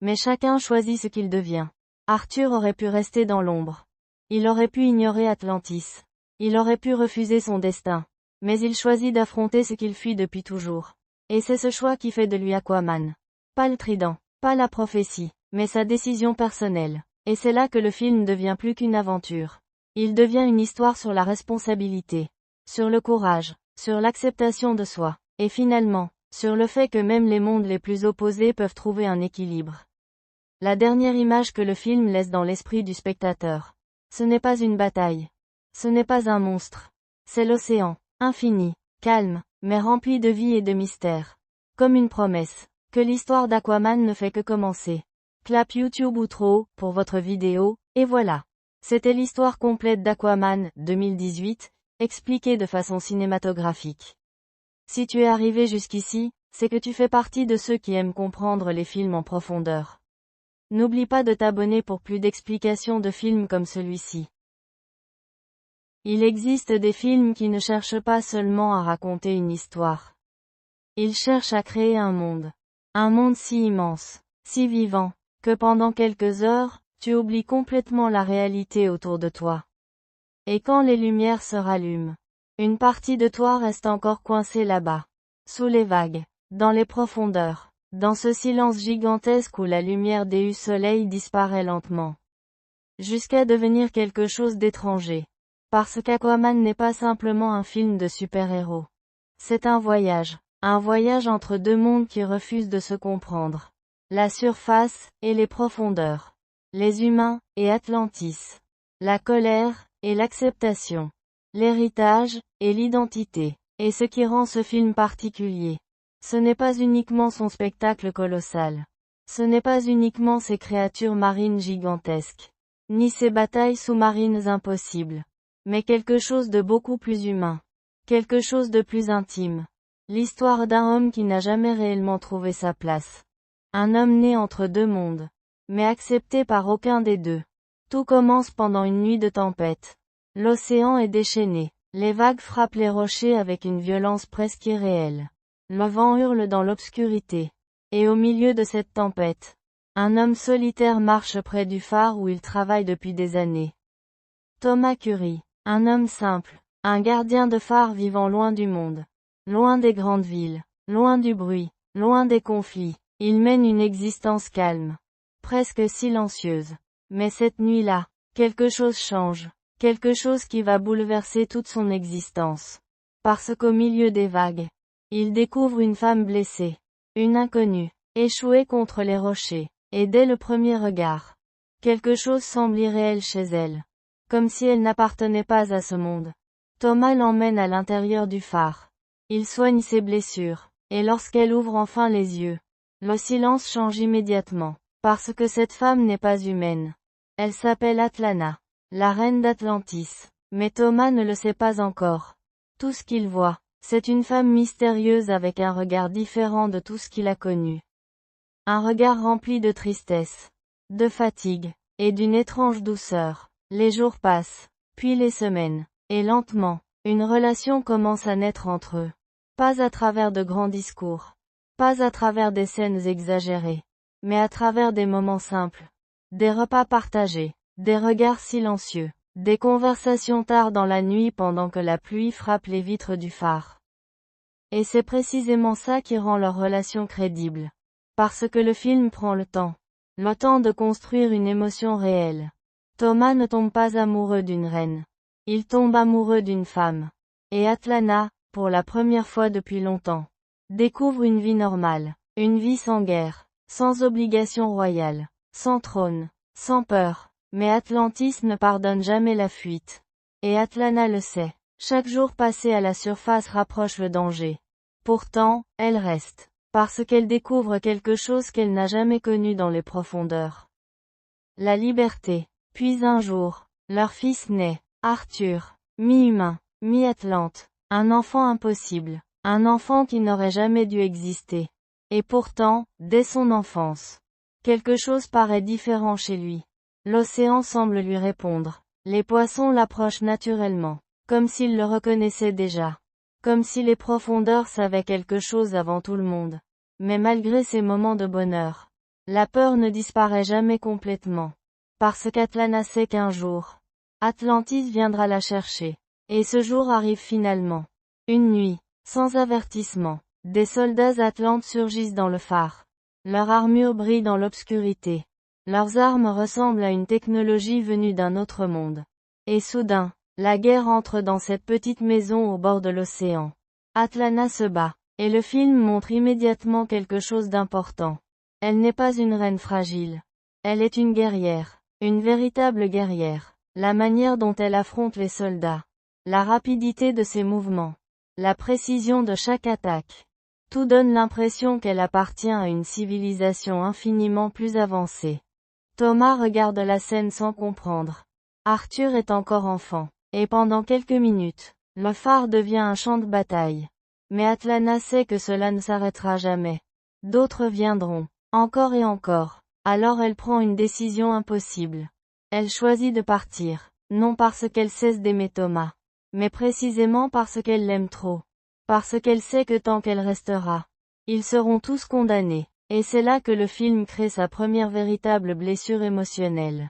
Mais chacun choisit ce qu'il devient. Arthur aurait pu rester dans l'ombre. Il aurait pu ignorer Atlantis. Il aurait pu refuser son destin. Mais il choisit d'affronter ce qu'il fuit depuis toujours. Et c'est ce choix qui fait de lui Aquaman. Pas le trident, pas la prophétie, mais sa décision personnelle. Et c'est là que le film devient plus qu'une aventure. Il devient une histoire sur la responsabilité, sur le courage, sur l'acceptation de soi, et finalement, sur le fait que même les mondes les plus opposés peuvent trouver un équilibre. La dernière image que le film laisse dans l'esprit du spectateur. Ce n'est pas une bataille. Ce n'est pas un monstre. C'est l'océan, infini, calme, mais rempli de vie et de mystère. Comme une promesse, que l'histoire d'Aquaman ne fait que commencer. Clap YouTube outro, pour votre vidéo, et voilà. C'était l'histoire complète d'Aquaman, 2018, expliquée de façon cinématographique. Si tu es arrivé jusqu'ici, c'est que tu fais partie de ceux qui aiment comprendre les films en profondeur. N'oublie pas de t'abonner pour plus d'explications de films comme celui-ci. Il existe des films qui ne cherchent pas seulement à raconter une histoire. Ils cherchent à créer un monde. Un monde si immense, si vivant, que pendant quelques heures, tu oublies complètement la réalité autour de toi. Et quand les lumières se rallument, une partie de toi reste encore coincée là-bas, sous les vagues, dans les profondeurs, dans ce silence gigantesque où la lumière du soleil disparaît lentement, jusqu'à devenir quelque chose d'étranger. Parce qu'Aquaman n'est pas simplement un film de super-héros. C'est un voyage entre deux mondes qui refusent de se comprendre. La surface, et les profondeurs. Les humains, et Atlantis. La colère, et l'acceptation. L'héritage, et l'identité. Et ce qui rend ce film particulier. Ce n'est pas uniquement son spectacle colossal. Ce n'est pas uniquement ses créatures marines gigantesques. Ni ses batailles sous-marines impossibles. Mais quelque chose de beaucoup plus humain. Quelque chose de plus intime. L'histoire d'un homme qui n'a jamais réellement trouvé sa place. Un homme né entre deux mondes. Mais accepté par aucun des deux. Tout commence pendant une nuit de tempête. L'océan est déchaîné. Les vagues frappent les rochers avec une violence presque irréelle. Le vent hurle dans l'obscurité. Et au milieu de cette tempête, un homme solitaire marche près du phare où il travaille depuis des années. Thomas Curry. Un homme simple. Un gardien de phare vivant loin du monde. Loin des grandes villes. Loin du bruit. Loin des conflits. Il mène une existence calme. Presque silencieuse. Mais cette nuit-là, quelque chose change. Quelque chose qui va bouleverser toute son existence. Parce qu'au milieu des vagues, il découvre une femme blessée. Une inconnue. Échouée contre les rochers. Et dès le premier regard, quelque chose semble irréel chez elle. Comme si elle n'appartenait pas à ce monde. Thomas l'emmène à l'intérieur du phare. Il soigne ses blessures. Et lorsqu'elle ouvre enfin les yeux, le silence change immédiatement. Parce que cette femme n'est pas humaine. Elle s'appelle Atlana. la reine d'Atlantis. Mais Thomas ne le sait pas encore. Tout ce qu'il voit, c'est une femme mystérieuse avec un regard différent de tout ce qu'il a connu. Un regard rempli de tristesse, de fatigue, et d'une étrange douceur. Les jours passent, puis les semaines, et lentement, une relation commence à naître entre eux. Pas à travers de grands discours, pas à travers des scènes exagérées, mais à travers des moments simples, des repas partagés, des regards silencieux, des conversations tard dans la nuit pendant que la pluie frappe les vitres du phare. Et c'est précisément ça qui rend leur relation crédible. Parce que le film prend le temps de construire une émotion réelle. Thomas ne tombe pas amoureux d'une reine. Il tombe amoureux d'une femme. Et Atlana, pour la première fois depuis longtemps, découvre une vie normale, une vie sans guerre, sans obligation royale, sans trône, sans peur. Mais Atlantis ne pardonne jamais la fuite. Et Atlana le sait. Chaque jour passé à la surface rapproche le danger. Pourtant, elle reste. Parce qu'elle découvre quelque chose qu'elle n'a jamais connu dans les profondeurs. La liberté. Puis un jour, leur fils naît. Arthur. Mi-humain, mi-Atlante. Un enfant impossible. Un enfant qui n'aurait jamais dû exister. Et pourtant, dès son enfance, quelque chose paraît différent chez lui. L'océan semble lui répondre. Les poissons l'approchent naturellement. Comme s'ils le reconnaissaient déjà. Comme si les profondeurs savaient quelque chose avant tout le monde. Mais malgré ces moments de bonheur, la peur ne disparaît jamais complètement. Parce qu'Atlana sait qu'un jour, Atlantis viendra la chercher. Et ce jour arrive finalement. Une nuit, sans avertissement, des soldats atlantes surgissent dans le phare. Leur armure brille dans l'obscurité. Leurs armes ressemblent à une technologie venue d'un autre monde. Et soudain, la guerre entre dans cette petite maison au bord de l'océan. Atlana se bat. Et le film montre immédiatement quelque chose d'important. Elle n'est pas une reine fragile. Elle est une guerrière. Une véritable guerrière. La manière dont elle affronte les soldats. La rapidité de ses mouvements. La précision de chaque attaque. Tout donne l'impression qu'elle appartient à une civilisation infiniment plus avancée. Thomas regarde la scène sans comprendre. Arthur est encore enfant. Et pendant quelques minutes, le phare devient un champ de bataille. Mais Atlana sait que cela ne s'arrêtera jamais. D'autres viendront, encore et encore. Alors elle prend une décision impossible. Elle choisit de partir, non parce qu'elle cesse d'aimer Thomas, mais précisément parce qu'elle l'aime trop. Parce qu'elle sait que tant qu'elle restera, ils seront tous condamnés. Et c'est là que le film crée sa première véritable blessure émotionnelle.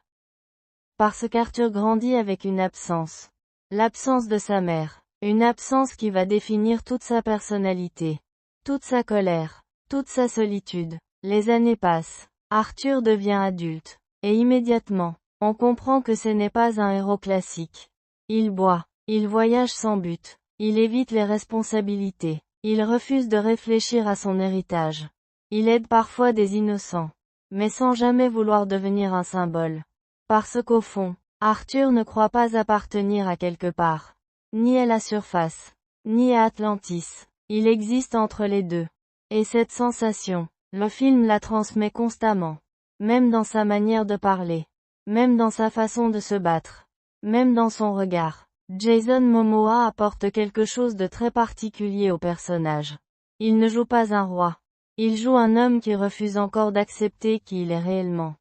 Parce qu'Arthur grandit avec une absence. L'absence de sa mère. Une absence qui va définir toute sa personnalité. Toute sa colère. Toute sa solitude. Les années passent. Arthur devient adulte. Et immédiatement, on comprend que ce n'est pas un héros classique. Il boit. Il voyage sans but. Il évite les responsabilités. Il refuse de réfléchir à son héritage. Il aide parfois des innocents. Mais sans jamais vouloir devenir un symbole. Parce qu'au fond, Arthur ne croit pas appartenir à quelque part. Ni à la surface. Ni à Atlantis. Il existe entre les deux. Et cette sensation, le film la transmet constamment. Même dans sa manière de parler. Même dans sa façon de se battre. Même dans son regard. Jason Momoa apporte quelque chose de très particulier au personnage. Il ne joue pas un roi. Il joue un homme qui refuse encore d'accepter qui il est réellement.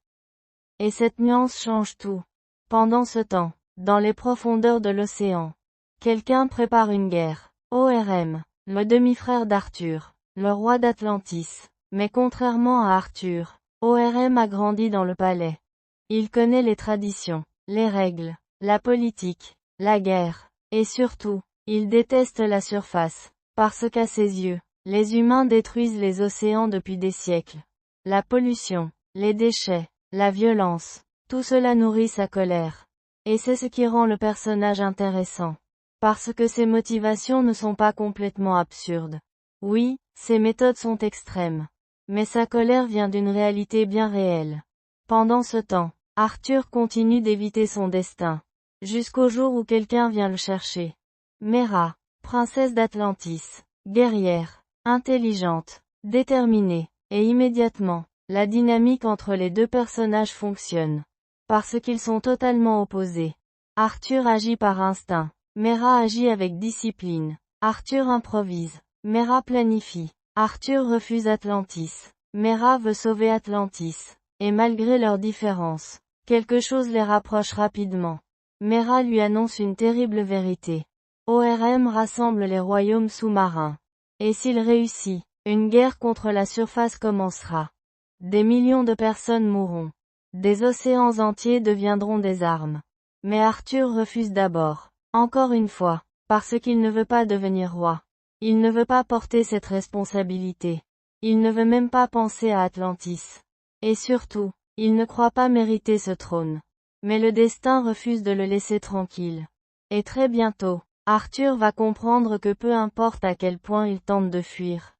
Et cette nuance change tout. Pendant ce temps, dans les profondeurs de l'océan, quelqu'un prépare une guerre. ORM, le demi-frère d'Arthur, le roi d'Atlantis. Mais contrairement à Arthur, ORM a grandi dans le palais. Il connaît les traditions, les règles, la politique, la guerre. Et surtout, il déteste la surface. Parce qu'à ses yeux, les humains détruisent les océans depuis des siècles. La pollution, les déchets, la violence, tout cela nourrit sa colère. Et c'est ce qui rend le personnage intéressant. Parce que ses motivations ne sont pas complètement absurdes. Oui, ses méthodes sont extrêmes. Mais sa colère vient d'une réalité bien réelle. Pendant ce temps, Arthur continue d'éviter son destin. Jusqu'au jour où quelqu'un vient le chercher. Mera, princesse d'Atlantis, guerrière, intelligente, déterminée, et immédiatement, la dynamique entre les deux personnages fonctionne. Parce qu'ils sont totalement opposés. Arthur agit par instinct. Mera agit avec discipline. Arthur improvise. Mera planifie. Arthur refuse Atlantis. Mera veut sauver Atlantis. Et malgré leurs différences, quelque chose les rapproche rapidement. Mera lui annonce une terrible vérité. ORM rassemble les royaumes sous-marins. Et s'il réussit, une guerre contre la surface commencera. Des millions de personnes mourront. Des océans entiers deviendront des armes. Mais Arthur refuse d'abord. Encore une fois. Parce qu'il ne veut pas devenir roi. Il ne veut pas porter cette responsabilité. Il ne veut même pas penser à Atlantis. Et surtout, il ne croit pas mériter ce trône. Mais le destin refuse de le laisser tranquille. Et très bientôt, Arthur va comprendre que peu importe à quel point il tente de fuir,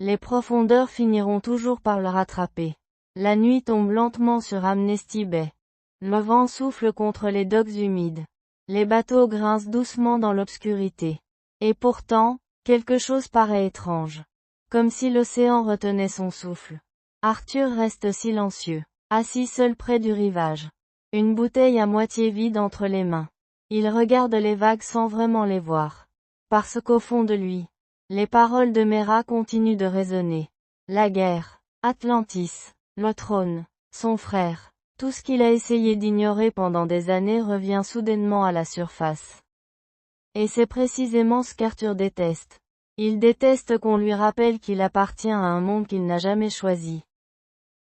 les profondeurs finiront toujours par le rattraper. La nuit tombe lentement sur Amnesty Bay. Le vent souffle contre les docks humides. Les bateaux grincent doucement dans l'obscurité. Et pourtant, quelque chose paraît étrange. Comme si l'océan retenait son souffle. Arthur reste silencieux, assis seul près du rivage. Une bouteille à moitié vide entre les mains. Il regarde les vagues sans vraiment les voir. Parce qu'au fond de lui, les paroles de Mera continuent de résonner. La guerre, Atlantis, le trône, son frère, tout ce qu'il a essayé d'ignorer pendant des années revient soudainement à la surface. Et c'est précisément ce qu'Arthur déteste. Il déteste qu'on lui rappelle qu'il appartient à un monde qu'il n'a jamais choisi.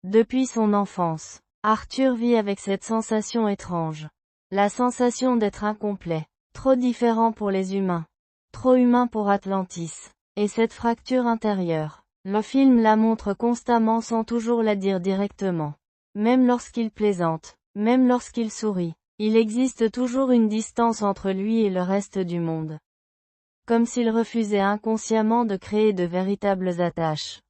Depuis son enfance, Arthur vit avec cette sensation étrange. La sensation d'être incomplet, trop différent pour les humains, trop humain pour Atlantis, et cette fracture intérieure. Le film la montre constamment sans toujours la dire directement. Même lorsqu'il plaisante, même lorsqu'il sourit, il existe toujours une distance entre lui et le reste du monde. Comme s'il refusait inconsciemment de créer de véritables attaches.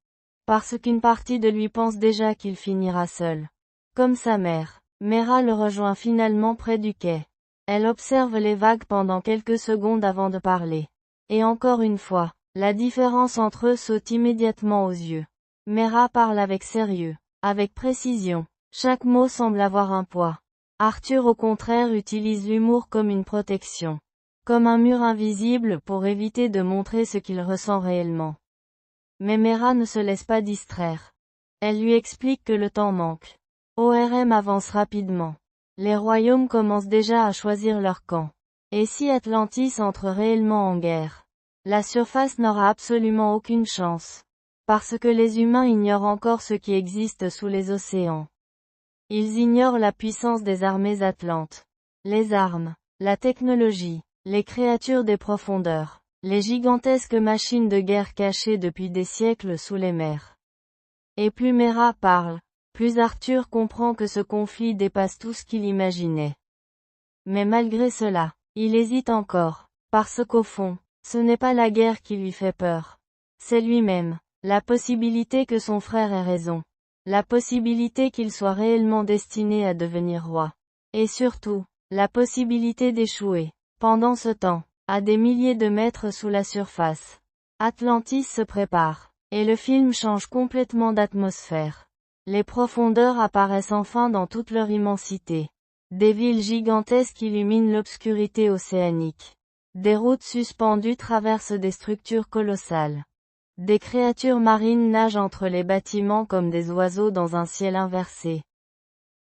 Parce qu'une partie de lui pense déjà qu'il finira seul. Comme sa mère. Mera le rejoint finalement près du quai. Elle observe les vagues pendant quelques secondes avant de parler. Et encore une fois, la différence entre eux saute immédiatement aux yeux. Mera parle avec sérieux, avec précision. Chaque mot semble avoir un poids. Arthur au contraire utilise l'humour comme une protection. Comme un mur invisible pour éviter de montrer ce qu'il ressent réellement. Mais Mera ne se laisse pas distraire. Elle lui explique que le temps manque. ORM avance rapidement. Les royaumes commencent déjà à choisir leur camp. Et si Atlantis entre réellement en guerre, la surface n'aura absolument aucune chance. Parce que les humains ignorent encore ce qui existe sous les océans. Ils ignorent la puissance des armées atlantes. Les armes, la technologie, les créatures des profondeurs, les gigantesques machines de guerre cachées depuis des siècles sous les mers. Et plus Mera parle, plus Arthur comprend que ce conflit dépasse tout ce qu'il imaginait. Mais malgré cela, il hésite encore, parce qu'au fond, ce n'est pas la guerre qui lui fait peur. C'est lui-même, la possibilité que son frère ait raison. La possibilité qu'il soit réellement destiné à devenir roi. Et surtout, la possibilité d'échouer. Pendant ce temps, à des milliers de mètres sous la surface, Atlantis se prépare, et le film change complètement d'atmosphère. Les profondeurs apparaissent enfin dans toute leur immensité. Des villes gigantesques illuminent l'obscurité océanique. Des routes suspendues traversent des structures colossales. Des créatures marines nagent entre les bâtiments comme des oiseaux dans un ciel inversé.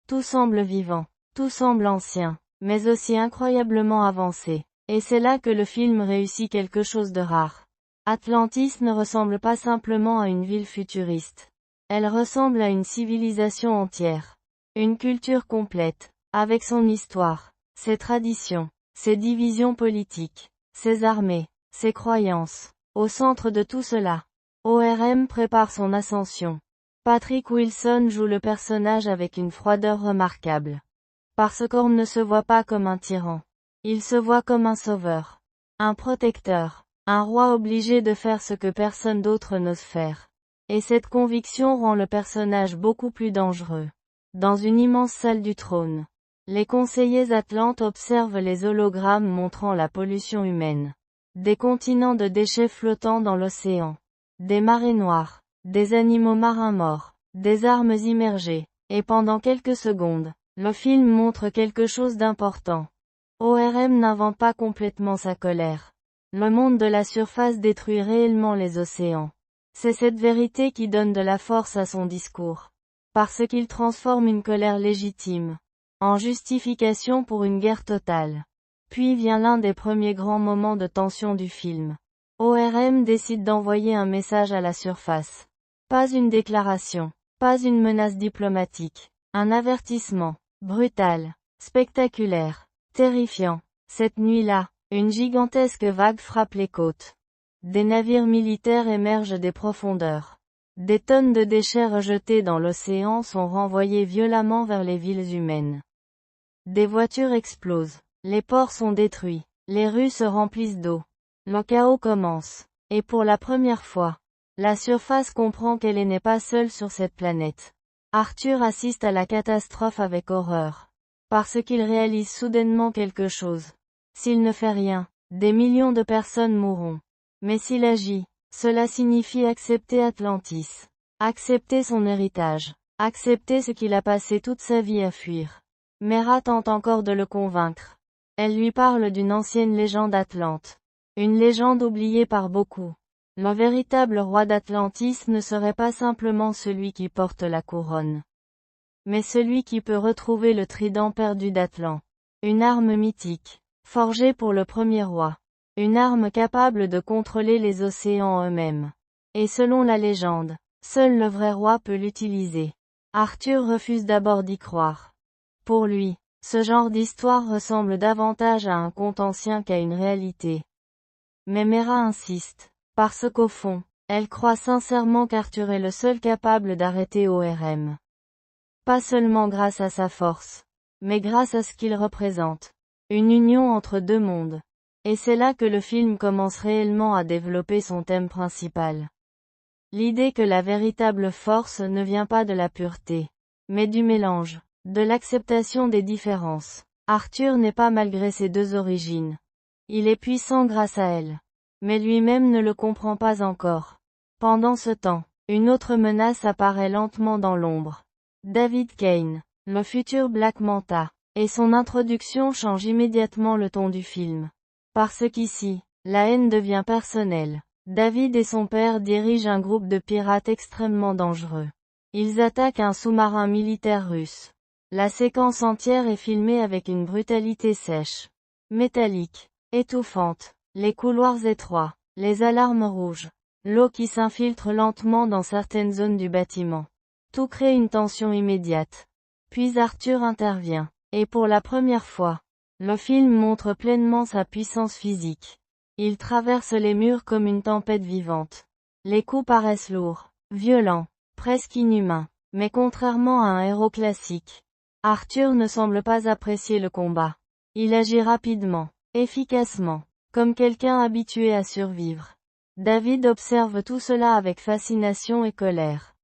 Tout semble vivant, tout semble ancien, mais aussi incroyablement avancé. Et c'est là que le film réussit quelque chose de rare. Atlantis ne ressemble pas simplement à une ville futuriste. Elle ressemble à une civilisation entière. Une culture complète, avec son histoire, ses traditions, ses divisions politiques, ses armées, ses croyances. Au centre de tout cela, ORM prépare son ascension. Patrick Wilson joue le personnage avec une froideur remarquable. Parce qu'Orm ne se voit pas comme un tyran. Il se voit comme un sauveur. Un protecteur. Un roi obligé de faire ce que personne d'autre n'ose faire. Et cette conviction rend le personnage beaucoup plus dangereux. Dans une immense salle du trône, les conseillers atlantes observent les hologrammes montrant la pollution humaine. Des continents de déchets flottant dans l'océan. Des marées noires. Des animaux marins morts. Des armes immergées. Et pendant quelques secondes, le film montre quelque chose d'important. ORM n'invente pas complètement sa colère. Le monde de la surface détruit réellement les océans. C'est cette vérité qui donne de la force à son discours. Parce qu'il transforme une colère légitime en justification pour une guerre totale. Puis vient l'un des premiers grands moments de tension du film. ORM décide d'envoyer un message à la surface. Pas une déclaration, pas une menace diplomatique, un avertissement, brutal, spectaculaire, terrifiant. Cette nuit-là, une gigantesque vague frappe les côtes. Des navires militaires émergent des profondeurs. Des tonnes de déchets rejetés dans l'océan sont renvoyés violemment vers les villes humaines. Des voitures explosent. Les ports sont détruits. Les rues se remplissent d'eau. Le chaos commence. Et pour la première fois, la surface comprend qu'elle n'est pas seule sur cette planète. Arthur assiste à la catastrophe avec horreur. Parce qu'il réalise soudainement quelque chose. S'il ne fait rien, des millions de personnes mourront. Mais s'il agit, cela signifie accepter Atlantis. Accepter son héritage. Accepter ce qu'il a passé toute sa vie à fuir. Mera tente encore de le convaincre. Elle lui parle d'une ancienne légende atlante. Une légende oubliée par beaucoup. Le véritable roi d'Atlantis ne serait pas simplement celui qui porte la couronne, mais celui qui peut retrouver le trident perdu d'Atlan. Une arme mythique, forgée pour le premier roi. Une arme capable de contrôler les océans eux-mêmes. Et selon la légende, seul le vrai roi peut l'utiliser. Arthur refuse d'abord d'y croire. Pour lui, ce genre d'histoire ressemble davantage à un conte ancien qu'à une réalité. Mais Mera insiste, parce qu'au fond, elle croit sincèrement qu'Arthur est le seul capable d'arrêter ORM. Pas seulement grâce à sa force, mais grâce à ce qu'il représente. Une union entre deux mondes. Et c'est là que le film commence réellement à développer son thème principal. L'idée que la véritable force ne vient pas de la pureté, mais du mélange, de l'acceptation des différences. Arthur n'est pas malgré ses deux origines. Il est puissant grâce à elle. Mais lui-même ne le comprend pas encore. Pendant ce temps, une autre menace apparaît lentement dans l'ombre. David Kane, le futur Black Manta, et son introduction change immédiatement le ton du film. Parce qu'ici, la haine devient personnelle. David et son père dirigent un groupe de pirates extrêmement dangereux. Ils attaquent un sous-marin militaire russe. La séquence entière est filmée avec une brutalité sèche, métallique, étouffante. Les couloirs étroits, les alarmes rouges, l'eau qui s'infiltre lentement dans certaines zones du bâtiment. Tout crée une tension immédiate. Puis Arthur intervient. Et pour la première fois, le film montre pleinement sa puissance physique. Il traverse les murs comme une tempête vivante. Les coups paraissent lourds, violents, presque inhumains. Mais contrairement à un héros classique, Arthur ne semble pas apprécier le combat. Il agit rapidement, efficacement, comme quelqu'un habitué à survivre. David observe tout cela avec fascination et colère.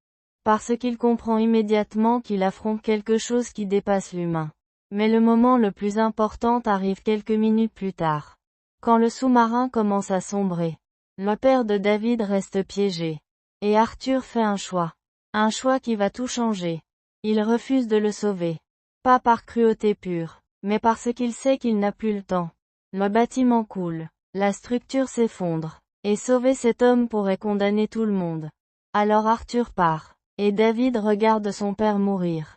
Parce qu'il comprend immédiatement qu'il affronte quelque chose qui dépasse l'humain. Mais le moment le plus important arrive quelques minutes plus tard. Quand le sous-marin commence à sombrer, le père de David reste piégé. Et Arthur fait un choix. Un choix qui va tout changer. Il refuse de le sauver. Pas par cruauté pure, mais parce qu'il sait qu'il n'a plus le temps. Le bâtiment coule. La structure s'effondre. Et sauver cet homme pourrait condamner tout le monde. Alors Arthur part. Et David regarde son père mourir.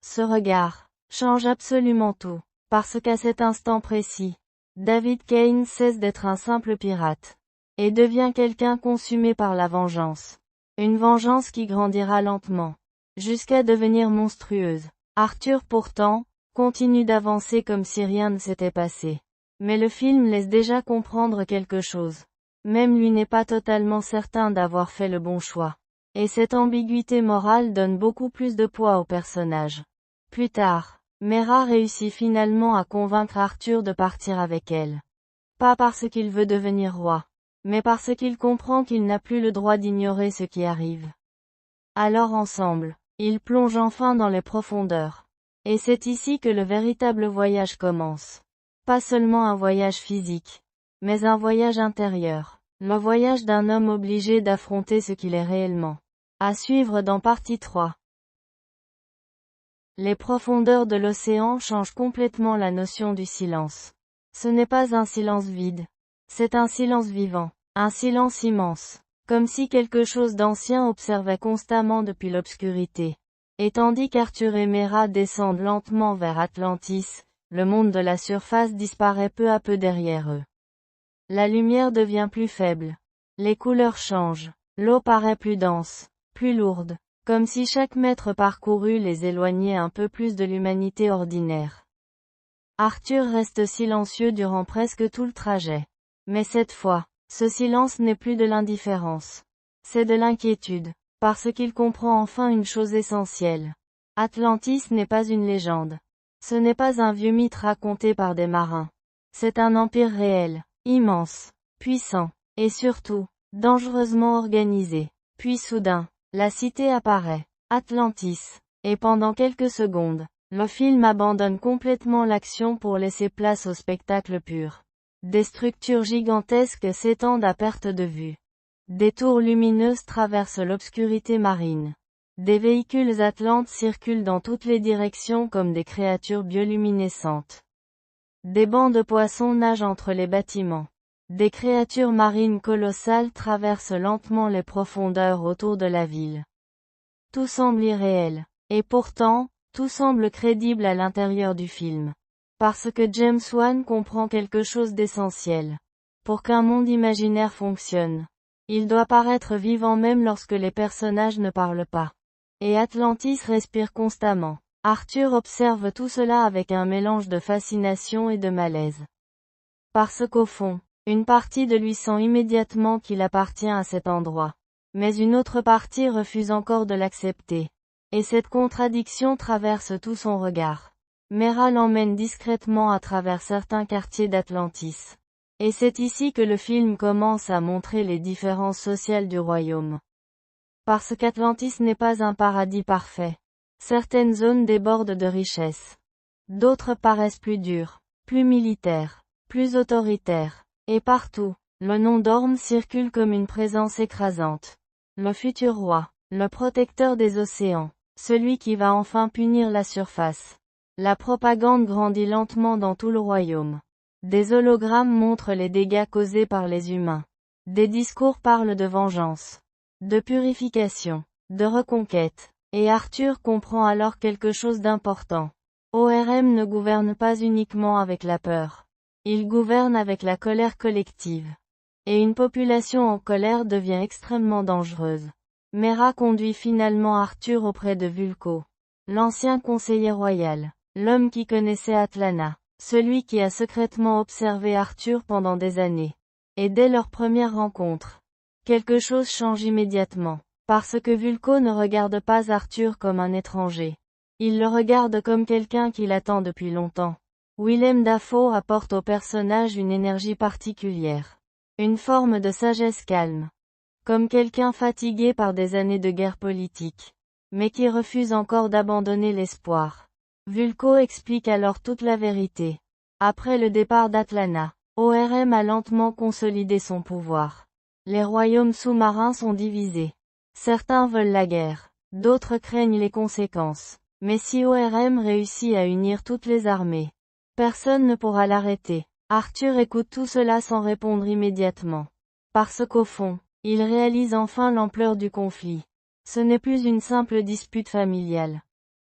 Ce regard change absolument tout. Parce qu'à cet instant précis, David Kane cesse d'être un simple pirate. Et devient quelqu'un consumé par la vengeance. Une vengeance qui grandira lentement. Jusqu'à devenir monstrueuse. Arthur pourtant, continue d'avancer comme si rien ne s'était passé. Mais le film laisse déjà comprendre quelque chose. Même lui n'est pas totalement certain d'avoir fait le bon choix. Et cette ambiguïté morale donne beaucoup plus de poids au personnage. Plus tard, Mera réussit finalement à convaincre Arthur de partir avec elle. Pas parce qu'il veut devenir roi, mais parce qu'il comprend qu'il n'a plus le droit d'ignorer ce qui arrive. Alors ensemble, ils plongent enfin dans les profondeurs. Et c'est ici que le véritable voyage commence. Pas seulement un voyage physique, mais un voyage intérieur. Le voyage d'un homme obligé d'affronter ce qu'il est réellement. À suivre dans partie 3. Les profondeurs de l'océan changent complètement la notion du silence. Ce n'est pas un silence vide. C'est un silence vivant. Un silence immense. Comme si quelque chose d'ancien observait constamment depuis l'obscurité. Et tandis qu'Arthur et Mera descendent lentement vers Atlantis, le monde de la surface disparaît peu à peu derrière eux. La lumière devient plus faible. Les couleurs changent. L'eau paraît plus dense, plus lourde, comme si chaque mètre parcouru les éloignait un peu plus de l'humanité ordinaire. Arthur reste silencieux durant presque tout le trajet. Mais cette fois, ce silence n'est plus de l'indifférence. C'est de l'inquiétude, parce qu'il comprend enfin une chose essentielle. Atlantis n'est pas une légende. Ce n'est pas un vieux mythe raconté par des marins. C'est un empire réel, immense, puissant, et surtout, dangereusement organisé. Puis soudain, la cité apparaît, Atlantis, et pendant quelques secondes, le film abandonne complètement l'action pour laisser place au spectacle pur. Des structures gigantesques s'étendent à perte de vue. Des tours lumineuses traversent l'obscurité marine. Des véhicules atlantes circulent dans toutes les directions comme des créatures bioluminescentes. Des bancs de poissons nagent entre les bâtiments. Des créatures marines colossales traversent lentement les profondeurs autour de la ville. Tout semble irréel. Et pourtant, tout semble crédible à l'intérieur du film. Parce que James Wan comprend quelque chose d'essentiel. Pour qu'un monde imaginaire fonctionne, il doit paraître vivant même lorsque les personnages ne parlent pas. Et Atlantis respire constamment. Arthur observe tout cela avec un mélange de fascination et de malaise. Parce qu'au fond, une partie de lui sent immédiatement qu'il appartient à cet endroit. Mais une autre partie refuse encore de l'accepter. Et cette contradiction traverse tout son regard. Mera l'emmène discrètement à travers certains quartiers d'Atlantis. Et c'est ici que le film commence à montrer les différences sociales du royaume. Parce qu'Atlantis n'est pas un paradis parfait. Certaines zones débordent de richesses. D'autres paraissent plus dures, plus militaires, plus autoritaires. Et partout, le nom d'Orm circule comme une présence écrasante. Le futur roi, le protecteur des océans, celui qui va enfin punir la surface. La propagande grandit lentement dans tout le royaume. Des hologrammes montrent les dégâts causés par les humains. Des discours parlent de vengeance, de purification, de reconquête. Et Arthur comprend alors quelque chose d'important. ORM ne gouverne pas uniquement avec la peur. Il gouverne avec la colère collective. Et une population en colère devient extrêmement dangereuse. Mera conduit finalement Arthur auprès de Vulko, l'ancien conseiller royal, l'homme qui connaissait Atlana, celui qui a secrètement observé Arthur pendant des années. Et dès leur première rencontre, quelque chose change immédiatement. Parce que Vulko ne regarde pas Arthur comme un étranger. Il le regarde comme quelqu'un qui l'attend depuis longtemps. Willem Dafoe apporte au personnage une énergie particulière. Une forme de sagesse calme. Comme quelqu'un fatigué par des années de guerre politique. Mais qui refuse encore d'abandonner l'espoir. Vulko explique alors toute la vérité. Après le départ d'Atlana, ORM a lentement consolidé son pouvoir. Les royaumes sous-marins sont divisés. Certains veulent la guerre, d'autres craignent les conséquences. Mais si ORM réussit à unir toutes les armées, personne ne pourra l'arrêter. Arthur écoute tout cela sans répondre immédiatement. Parce qu'au fond, il réalise enfin l'ampleur du conflit. Ce n'est plus une simple dispute familiale.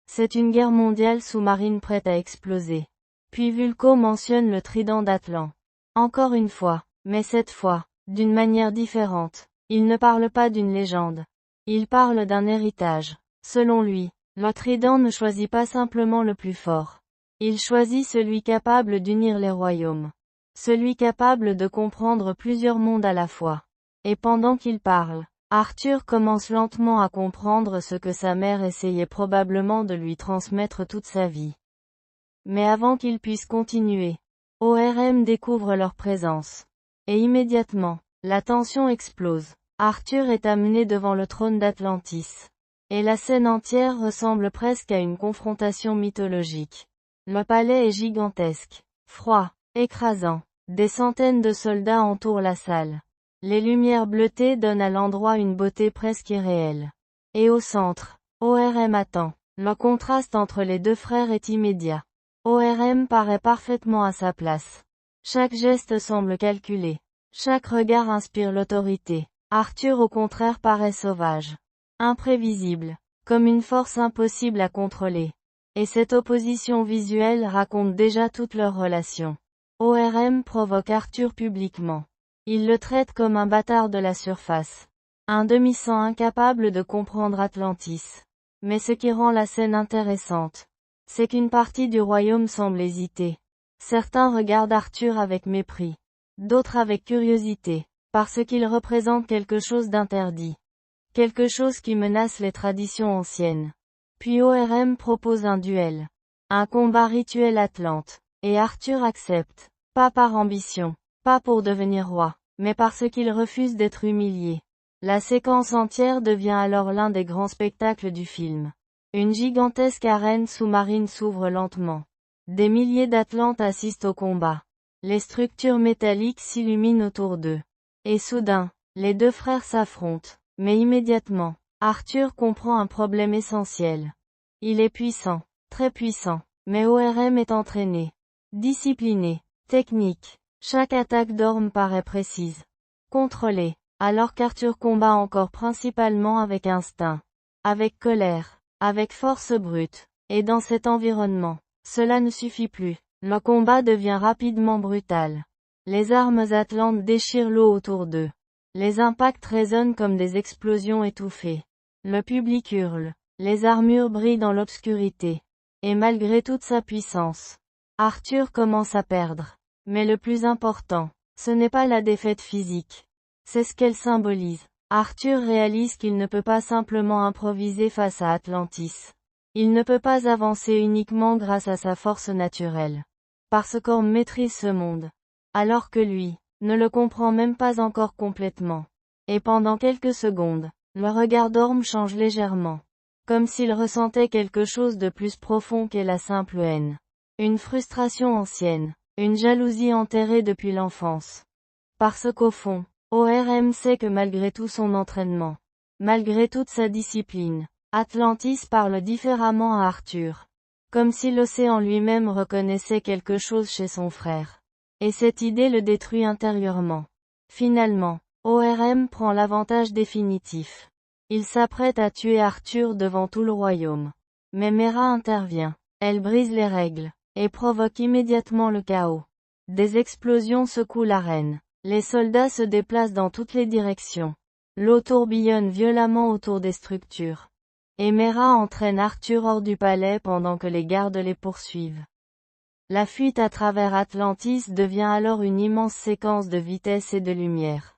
C'est une guerre mondiale sous-marine prête à exploser. Puis Vulko mentionne le trident d'Atlan. Encore une fois, mais cette fois, d'une manière différente. Il ne parle pas d'une légende. Il parle d'un héritage. Selon lui, le trident ne choisit pas simplement le plus fort. Il choisit celui capable d'unir les royaumes. Celui capable de comprendre plusieurs mondes à la fois. Et pendant qu'il parle, Arthur commence lentement à comprendre ce que sa mère essayait probablement de lui transmettre toute sa vie. Mais avant qu'il puisse continuer, ORM découvre leur présence. Et immédiatement, la tension explose. Arthur est amené devant le trône d'Atlantis. Et la scène entière ressemble presque à une confrontation mythologique. Le palais est gigantesque, froid, écrasant. Des centaines de soldats entourent la salle. Les lumières bleutées donnent à l'endroit une beauté presque irréelle. Et au centre, ORM attend. Le contraste entre les deux frères est immédiat. ORM paraît parfaitement à sa place. Chaque geste semble calculé. Chaque regard inspire l'autorité. Arthur au contraire paraît sauvage. Imprévisible. Comme une force impossible à contrôler. Et cette opposition visuelle raconte déjà toute leur relation. ORM provoque Arthur publiquement. Il le traite comme un bâtard de la surface. Un demi-sang incapable de comprendre Atlantis. Mais ce qui rend la scène intéressante, c'est qu'une partie du royaume semble hésiter. Certains regardent Arthur avec mépris. D'autres avec curiosité, parce qu'il représente quelque chose d'interdit. Quelque chose qui menace les traditions anciennes. Puis ORM propose un duel. Un combat rituel atlante. Et Arthur accepte. Pas par ambition. Pas pour devenir roi. Mais parce qu'il refuse d'être humilié. La séquence entière devient alors l'un des grands spectacles du film. Une gigantesque arène sous-marine s'ouvre lentement. Des milliers d'Atlantes assistent au combat. Les structures métalliques s'illuminent autour d'eux. Et soudain, les deux frères s'affrontent. Mais immédiatement, Arthur comprend un problème essentiel. Il est puissant, très puissant, mais ORM est entraîné, discipliné, technique. Chaque attaque d'Orm paraît précise, contrôlée, alors qu'Arthur combat encore principalement avec instinct, avec colère, avec force brute. Et dans cet environnement, cela ne suffit plus. Le combat devient rapidement brutal. Les armes atlantes déchirent l'eau autour d'eux. Les impacts résonnent comme des explosions étouffées. Le public hurle. Les armures brillent dans l'obscurité. Et malgré toute sa puissance, Arthur commence à perdre. Mais le plus important, ce n'est pas la défaite physique. C'est ce qu'elle symbolise. Arthur réalise qu'il ne peut pas simplement improviser face à Atlantis. Il ne peut pas avancer uniquement grâce à sa force naturelle. Parce qu'Orm maîtrise ce monde. Alors que lui, ne le comprend même pas encore complètement. Et pendant quelques secondes, le regard d'Orm change légèrement. Comme s'il ressentait quelque chose de plus profond qu'est la simple haine. Une frustration ancienne. Une jalousie enterrée depuis l'enfance. Parce qu'au fond, ORM sait que malgré tout son entraînement, malgré toute sa discipline, Atlantis parle différemment à Arthur. Comme si l'océan lui-même reconnaissait quelque chose chez son frère. Et cette idée le détruit intérieurement. Finalement, ORM prend l'avantage définitif. Il s'apprête à tuer Arthur devant tout le royaume. Mais Mera intervient. Elle brise les règles, et provoque immédiatement le chaos. Des explosions secouent l'arène. Les soldats se déplacent dans toutes les directions. L'eau tourbillonne violemment autour des structures. Et Mera entraîne Arthur hors du palais pendant que les gardes les poursuivent. La fuite à travers Atlantis devient alors une immense séquence de vitesse et de lumière.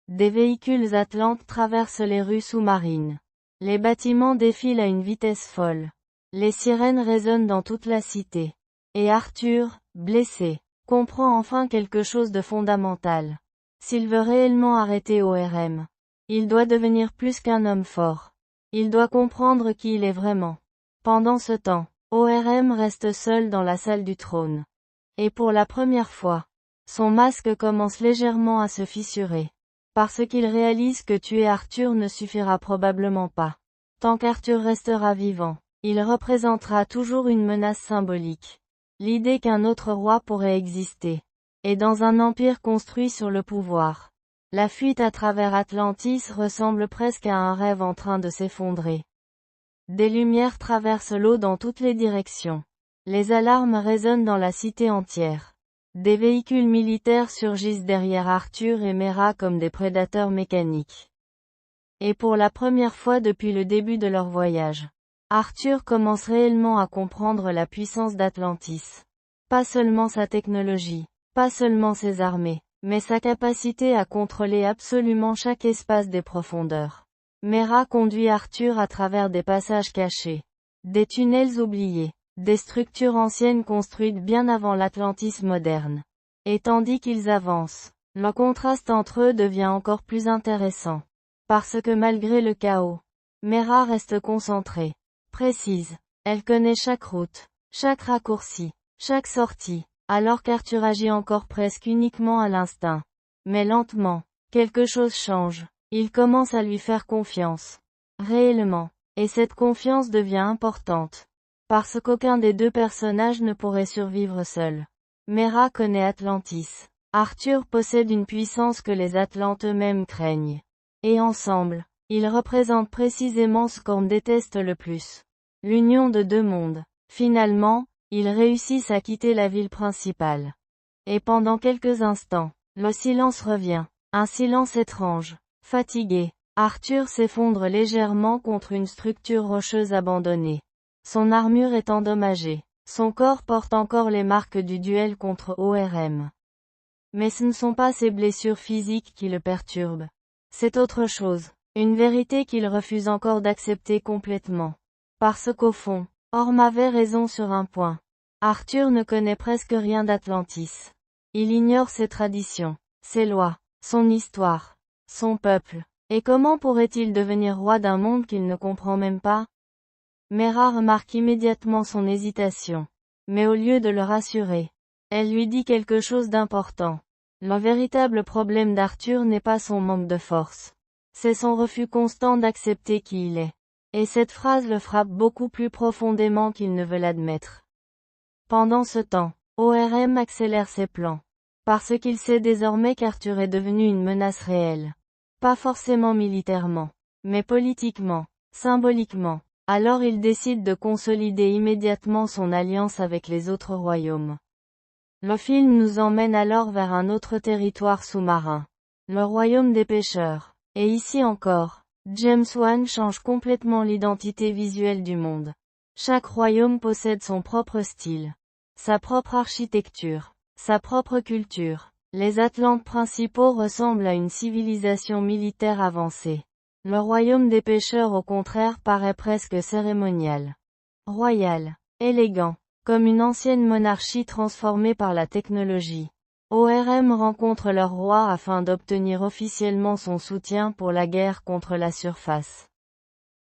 Des véhicules atlantes traversent les rues sous-marines. Les bâtiments défilent à une vitesse folle. Les sirènes résonnent dans toute la cité. Et Arthur, blessé, comprend enfin quelque chose de fondamental. S'il veut réellement arrêter ORM, il doit devenir plus qu'un homme fort. Il doit comprendre qui il est vraiment. Pendant ce temps, ORM reste seul dans la salle du trône. Et pour la première fois, son masque commence légèrement à se fissurer. Parce qu'il réalise que tuer Arthur ne suffira probablement pas. Tant qu'Arthur restera vivant, il représentera toujours une menace symbolique. L'idée qu'un autre roi pourrait exister. Et dans un empire construit sur le pouvoir. La fuite à travers Atlantis ressemble presque à un rêve en train de s'effondrer. Des lumières traversent l'eau dans toutes les directions. Les alarmes résonnent dans la cité entière. Des véhicules militaires surgissent derrière Arthur et Mera comme des prédateurs mécaniques. Et pour la première fois depuis le début de leur voyage, Arthur commence réellement à comprendre la puissance d'Atlantis. Pas seulement sa technologie, pas seulement ses armées, mais sa capacité à contrôler absolument chaque espace des profondeurs. Mera conduit Arthur à travers des passages cachés, des tunnels oubliés, des structures anciennes construites bien avant l'Atlantis moderne. Et tandis qu'ils avancent, le contraste entre eux devient encore plus intéressant. Parce que malgré le chaos, Mera reste concentrée, précise. Elle connaît chaque route, chaque raccourci, chaque sortie, alors qu'Arthur agit encore presque uniquement à l'instinct. Mais lentement, quelque chose change. Il commence à lui faire confiance. Réellement. Et cette confiance devient importante. Parce qu'aucun des deux personnages ne pourrait survivre seul. Mera connaît Atlantis. Arthur possède une puissance que les Atlantes eux-mêmes craignent. Et ensemble, ils représentent précisément ce qu'on déteste le plus. L'union de deux mondes. Finalement, ils réussissent à quitter la ville principale. Et pendant quelques instants, le silence revient. Un silence étrange. Fatigué, Arthur s'effondre légèrement contre une structure rocheuse abandonnée. Son armure est endommagée. Son corps porte encore les marques du duel contre ORM. Mais ce ne sont pas ses blessures physiques qui le perturbent. C'est autre chose. Une vérité qu'il refuse encore d'accepter complètement. Parce qu'au fond, Orm avait raison sur un point. Arthur ne connaît presque rien d'Atlantis. Il ignore ses traditions, ses lois, son histoire, son peuple. Et comment pourrait-il devenir roi d'un monde qu'il ne comprend même pas? Mera remarque immédiatement son hésitation. Mais au lieu de le rassurer, elle lui dit quelque chose d'important. Le véritable problème d'Arthur n'est pas son manque de force. C'est son refus constant d'accepter qui il est. Et cette phrase le frappe beaucoup plus profondément qu'il ne veut l'admettre. Pendant ce temps, ORM accélère ses plans. Parce qu'il sait désormais qu'Arthur est devenu une menace réelle. Pas forcément militairement, mais politiquement, symboliquement. Alors il décide de consolider immédiatement son alliance avec les autres royaumes. Le film nous emmène alors vers un autre territoire sous-marin. Le royaume des pêcheurs. Et ici encore, James Wan change complètement l'identité visuelle du monde. Chaque royaume possède son propre style, sa propre architecture, sa propre culture. Les Atlantes principaux ressemblent à une civilisation militaire avancée. Le royaume des pêcheurs au contraire paraît presque cérémonial. Royal, élégant, comme une ancienne monarchie transformée par la technologie. ORM rencontre leur roi afin d'obtenir officiellement son soutien pour la guerre contre la surface.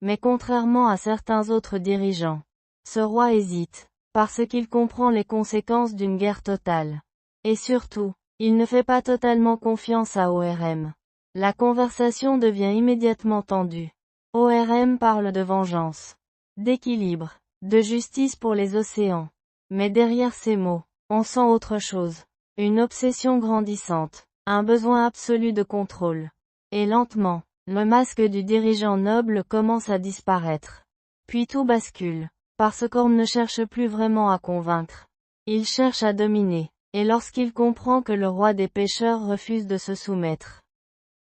Mais contrairement à certains autres dirigeants, ce roi hésite, parce qu'il comprend les conséquences d'une guerre totale. Et surtout, il ne fait pas totalement confiance à ORM. La conversation devient immédiatement tendue. ORM parle de vengeance, d'équilibre, de justice pour les océans. Mais derrière ces mots, on sent autre chose. Une obsession grandissante, un besoin absolu de contrôle. Et lentement, le masque du dirigeant noble commence à disparaître. Puis tout bascule, parce qu'Orm ne cherche plus vraiment à convaincre. Il cherche à dominer, et lorsqu'il comprend que le roi des pêcheurs refuse de se soumettre,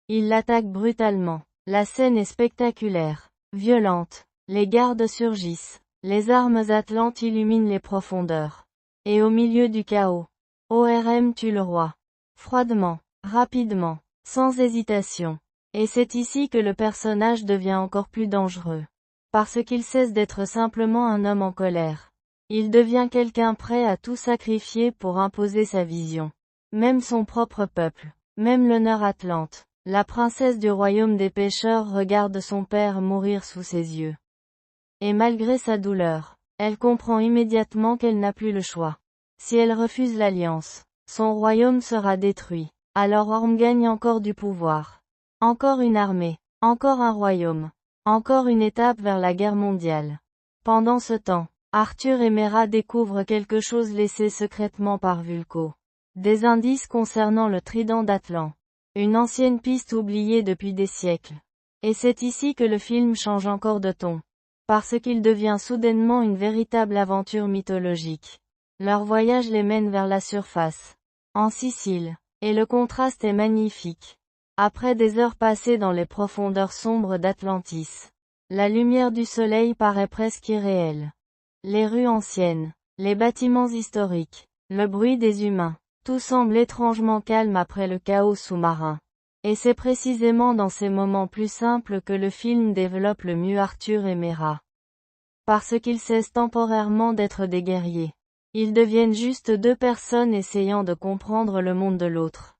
il l'attaque brutalement. La scène est spectaculaire, violente. Les gardes surgissent. Les armes atlantes illuminent les profondeurs. Et au milieu du chaos, ORM tue le roi. Froidement, rapidement, sans hésitation. Et c'est ici que le personnage devient encore plus dangereux. Parce qu'il cesse d'être simplement un homme en colère. Il devient quelqu'un prêt à tout sacrifier pour imposer sa vision. Même son propre peuple, même l'honneur atlante. La princesse du royaume des pêcheurs regarde son père mourir sous ses yeux. Et malgré sa douleur, elle comprend immédiatement qu'elle n'a plus le choix. Si elle refuse l'alliance, son royaume sera détruit. Alors Orm gagne encore du pouvoir. Encore une armée, encore un royaume, encore une étape vers la guerre mondiale. Pendant ce temps, Arthur et Mera découvrent quelque chose laissé secrètement par Vulko. Des indices concernant le trident d'Atlan. Une ancienne piste oubliée depuis des siècles. Et c'est ici que le film change encore de ton. Parce qu'il devient soudainement une véritable aventure mythologique. Leur voyage les mène vers la surface, en Sicile, et le contraste est magnifique. Après des heures passées dans les profondeurs sombres d'Atlantis, la lumière du soleil paraît presque irréelle. Les rues anciennes, les bâtiments historiques, le bruit des humains, tout semble étrangement calme après le chaos sous-marin. Et c'est précisément dans ces moments plus simples que le film développe le mieux Arthur et Mera. Parce qu'ils cessent temporairement d'être des guerriers. Ils deviennent juste deux personnes essayant de comprendre le monde de l'autre.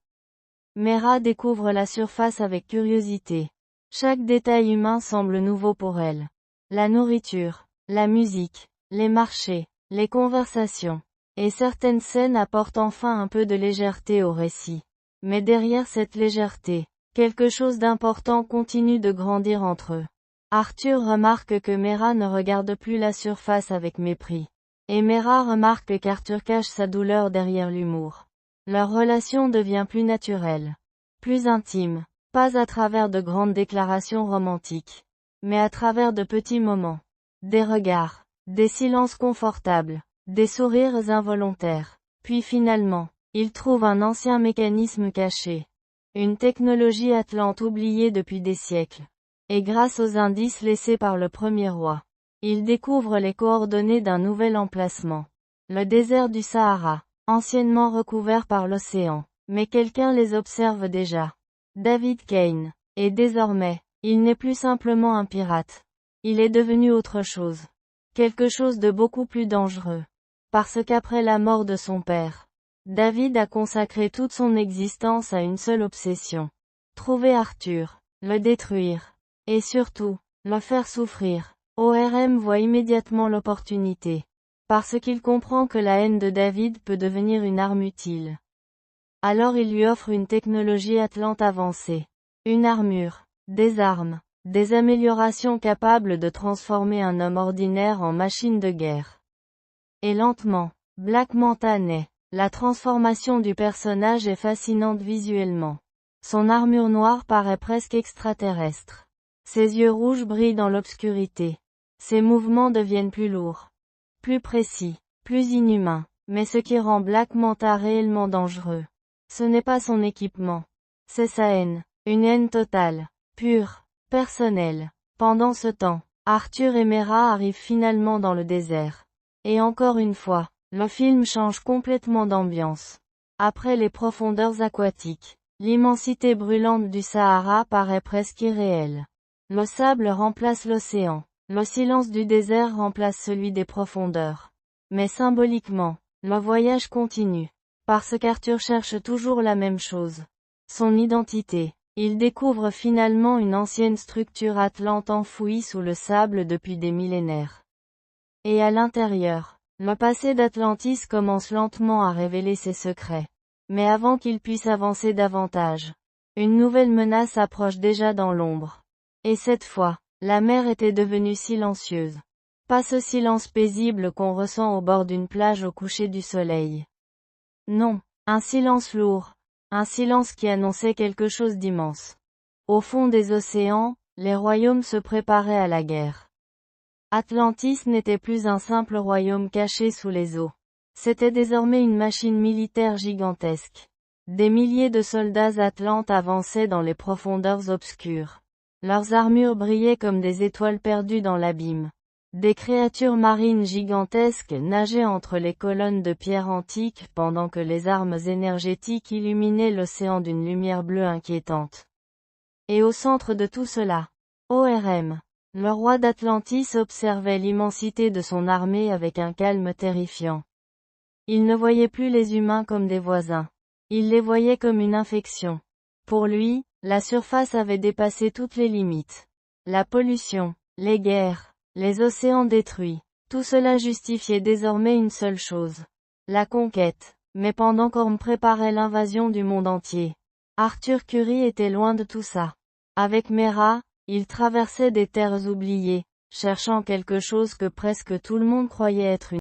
Mera découvre la surface avec curiosité. Chaque détail humain semble nouveau pour elle. La nourriture, la musique, les marchés, les conversations. Et certaines scènes apportent enfin un peu de légèreté au récit. Mais derrière cette légèreté, quelque chose d'important continue de grandir entre eux. Arthur remarque que Mera ne regarde plus la surface avec mépris. Et Mera remarque qu'Arthur cache sa douleur derrière l'humour. Leur relation devient plus naturelle. Plus intime. Pas à travers de grandes déclarations romantiques. Mais à travers de petits moments. Des regards. Des silences confortables. Des sourires involontaires. Puis finalement, ils trouvent un ancien mécanisme caché. Une technologie atlante oubliée depuis des siècles. Et grâce aux indices laissés par le premier roi, ils découvrent les coordonnées d'un nouvel emplacement. Le désert du Sahara, anciennement recouvert par l'océan. Mais quelqu'un les observe déjà. David Kane. Et désormais, il n'est plus simplement un pirate. Il est devenu autre chose. Quelque chose de beaucoup plus dangereux. Parce qu'après la mort de son père, David a consacré toute son existence à une seule obsession. Trouver Arthur, le détruire. Et surtout, le faire souffrir. ORM voit immédiatement l'opportunité. Parce qu'il comprend que la haine de David peut devenir une arme utile. Alors il lui offre une technologie atlante avancée. Une armure, des armes, des améliorations capables de transformer un homme ordinaire en machine de guerre. Et lentement, Black Manta naît. La transformation du personnage est fascinante visuellement. Son armure noire paraît presque extraterrestre. Ses yeux rouges brillent dans l'obscurité. Ses mouvements deviennent plus lourds, plus précis, plus inhumains. Mais ce qui rend Black Manta réellement dangereux, ce n'est pas son équipement. C'est sa haine. Une haine totale, pure, personnelle. Pendant ce temps, Arthur et Mera arrivent finalement dans le désert. Et encore une fois, le film change complètement d'ambiance. Après les profondeurs aquatiques, l'immensité brûlante du Sahara paraît presque irréelle. Le sable remplace l'océan. Le silence du désert remplace celui des profondeurs. Mais symboliquement, le voyage continue. Parce qu'Arthur cherche toujours la même chose. Son identité. Il découvre finalement une ancienne structure atlante enfouie sous le sable depuis des millénaires. Et à l'intérieur, le passé d'Atlantis commence lentement à révéler ses secrets. Mais avant qu'il puisse avancer davantage, une nouvelle menace approche déjà dans l'ombre. Et cette fois, la mer était devenue silencieuse. Pas ce silence paisible qu'on ressent au bord d'une plage au coucher du soleil. Non, un silence lourd. Un silence qui annonçait quelque chose d'immense. Au fond des océans, les royaumes se préparaient à la guerre. Atlantis n'était plus un simple royaume caché sous les eaux. C'était désormais une machine militaire gigantesque. Des milliers de soldats atlantes avançaient dans les profondeurs obscures. Leurs armures brillaient comme des étoiles perdues dans l'abîme. Des créatures marines gigantesques nageaient entre les colonnes de pierre antiques pendant que les armes énergétiques illuminaient l'océan d'une lumière bleue inquiétante. Et au centre de tout cela, ORM, le roi d'Atlantis observait l'immensité de son armée avec un calme terrifiant. Il ne voyait plus les humains comme des voisins. Il les voyait comme une infection. Pour lui, la surface avait dépassé toutes les limites. La pollution, les guerres, les océans détruits, tout cela justifiait désormais une seule chose. La conquête. Mais pendant qu'Orm préparait l'invasion du monde entier, Arthur Curry était loin de tout ça. Avec Mera, il traversait des terres oubliées, cherchant quelque chose que presque tout le monde croyait être une